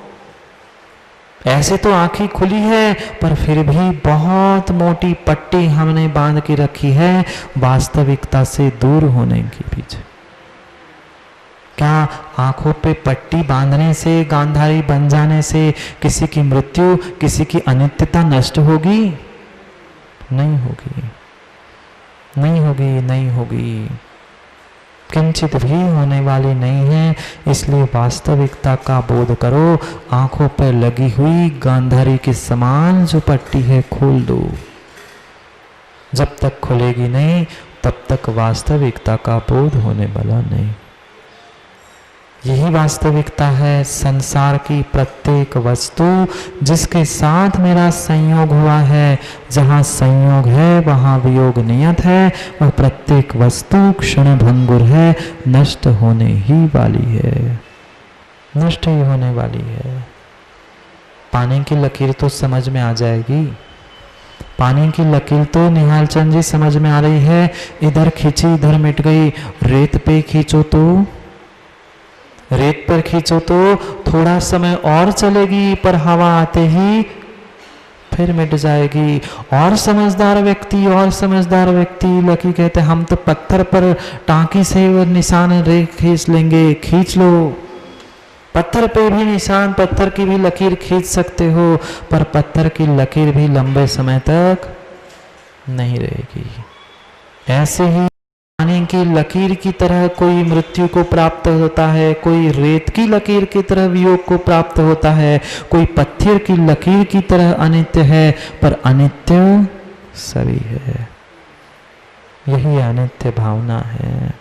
ऐसे तो आंखें खुली है, पर फिर भी बहुत मोटी पट्टी हमने बांध के रखी है वास्तविकता से दूर होने के पीछे। क्या आंखों पे पट्टी बांधने से, गांधारी बन जाने से किसी की मृत्यु, किसी की अनित्यता नष्ट होगी? नहीं होगी, नहीं होगी, नहीं होगी, किंचित भी होने वाली नहीं है। इसलिए वास्तविकता का बोध करो। आंखों पर लगी हुई गांधारी के समान जो पट्टी है खोल दो। जब तक खुलेगी नहीं तब तक वास्तविकता का बोध होने वाला नहीं। यही वास्तविकता है। संसार की प्रत्येक वस्तु जिसके साथ मेरा संयोग हुआ है, जहाँ संयोग है वहाँ वियोग नियत है, वह प्रत्येक वस्तु क्षण भंगुर है, नष्ट होने ही वाली है, नष्ट ही होने वाली है। पानी की लकीर तो समझ में आ जाएगी, पानी की लकीर तो निहाल चंद जी समझ में आ रही है। इधर खींची इधर मिट गई। रेत पे खींचो तो, रेत पर खींचो तो थोड़ा समय और चलेगी, पर हवा आते ही फिर मिट जाएगी। और समझदार व्यक्ति लकी कहते हम तो पत्थर पर टांकी से निशान रेख खींच लेंगे। खींच लो, पत्थर पे भी निशान, पत्थर की भी लकीर खींच सकते हो, पर पत्थर की लकीर भी लंबे समय तक नहीं रहेगी। ऐसे ही पानी की लकीर की तरह कोई मृत्यु को प्राप्त होता है, कोई रेत की लकीर की तरह वियोग को प्राप्त होता है, कोई पत्थर की लकीर की तरह अनित्य है, पर अनित्य सभी है। यही अनित्य भावना है।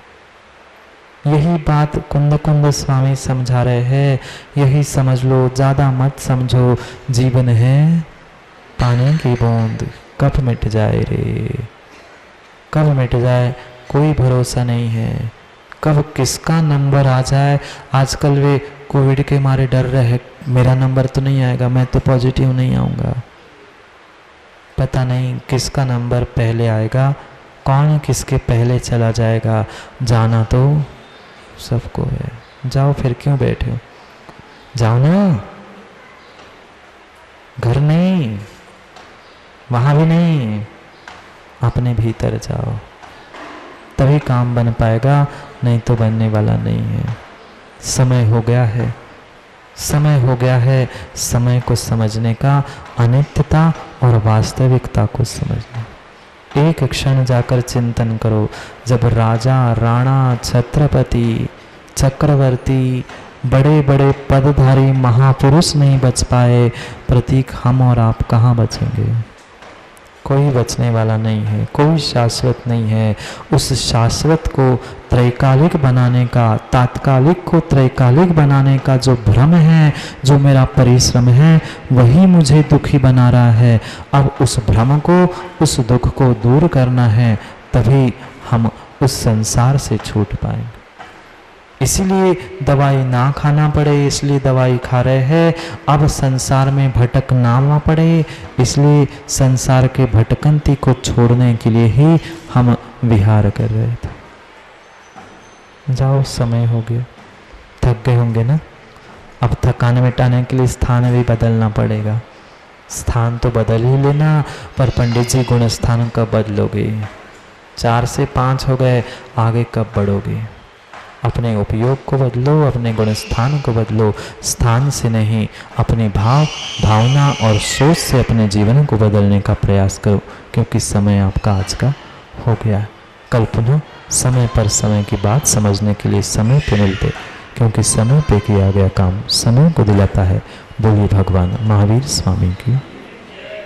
यही बात कुंद कुंद स्वामी समझा रहे हैं। यही समझ लो, ज्यादा मत समझो। जीवन है पानी की बूंद, कब मिट जाए रे, कब मिट जाए कोई भरोसा नहीं है। कब किसका नंबर आ जाए। आजकल वे कोविड के मारे डर रहे हैं, मेरा नंबर तो नहीं आएगा, मैं तो पॉजिटिव नहीं आऊँगा। पता नहीं किसका नंबर पहले आएगा, कौन किसके पहले चला जाएगा। जाना तो सबको है। जाओ, फिर क्यों बैठे हो, जाओ ना। घर नहीं, वहाँ भी नहीं, अपने भीतर जाओ, तभी काम बन पाएगा, नहीं तो बनने वाला नहीं है। समय हो गया है, समय हो गया है समय को समझने का, अनित्यता और वास्तविकता को समझने। एक क्षण जाकर चिंतन करो, जब राजा, राणा, छत्रपति, चक्रवर्ती, बड़े बड़े पदधारी महापुरुष नहीं बच पाए, प्रतीक हम और आप कहाँ बचेंगे। कोई बचने वाला नहीं है, कोई शाश्वत नहीं है। उस शाश्वत को त्रैकालिक बनाने का, तात्कालिक को त्रैकालिक बनाने का जो भ्रम है, जो मेरा परिश्रम है, वही मुझे दुखी बना रहा है। अब उस भ्रम को, उस दुख को दूर करना है, तभी हम उस संसार से छूट पाएंगे। इसीलिए दवाई ना खाना पड़े, इसलिए दवाई खा रहे हैं। अब संसार में भटकना ना पड़े, इसलिए संसार के भटकंती को छोड़ने के लिए ही हम विहार कर रहे थे। जाओ, समय हो गया, थक गए होंगे ना। अब थकान मिटाने के लिए स्थान भी बदलना पड़ेगा। स्थान तो बदल ही लेना, पर पंडित जी गुण स्थान कब बदलोगे। 4 से 5 हो गए, आगे कब बढ़ोगे। अपने उपयोग को बदलो, अपने गुण स्थान को बदलो। स्थान से नहीं, अपने भाव, भावना और सोच से अपने जीवन को बदलने का प्रयास करो, क्योंकि समय आपका आज का हो गया। कल पुनः समय पर समय की बात समझने के लिए समय पे मिलते, क्योंकि समय पे किया गया काम समय को दिलाता है। बोलिए भगवान महावीर स्वामी की।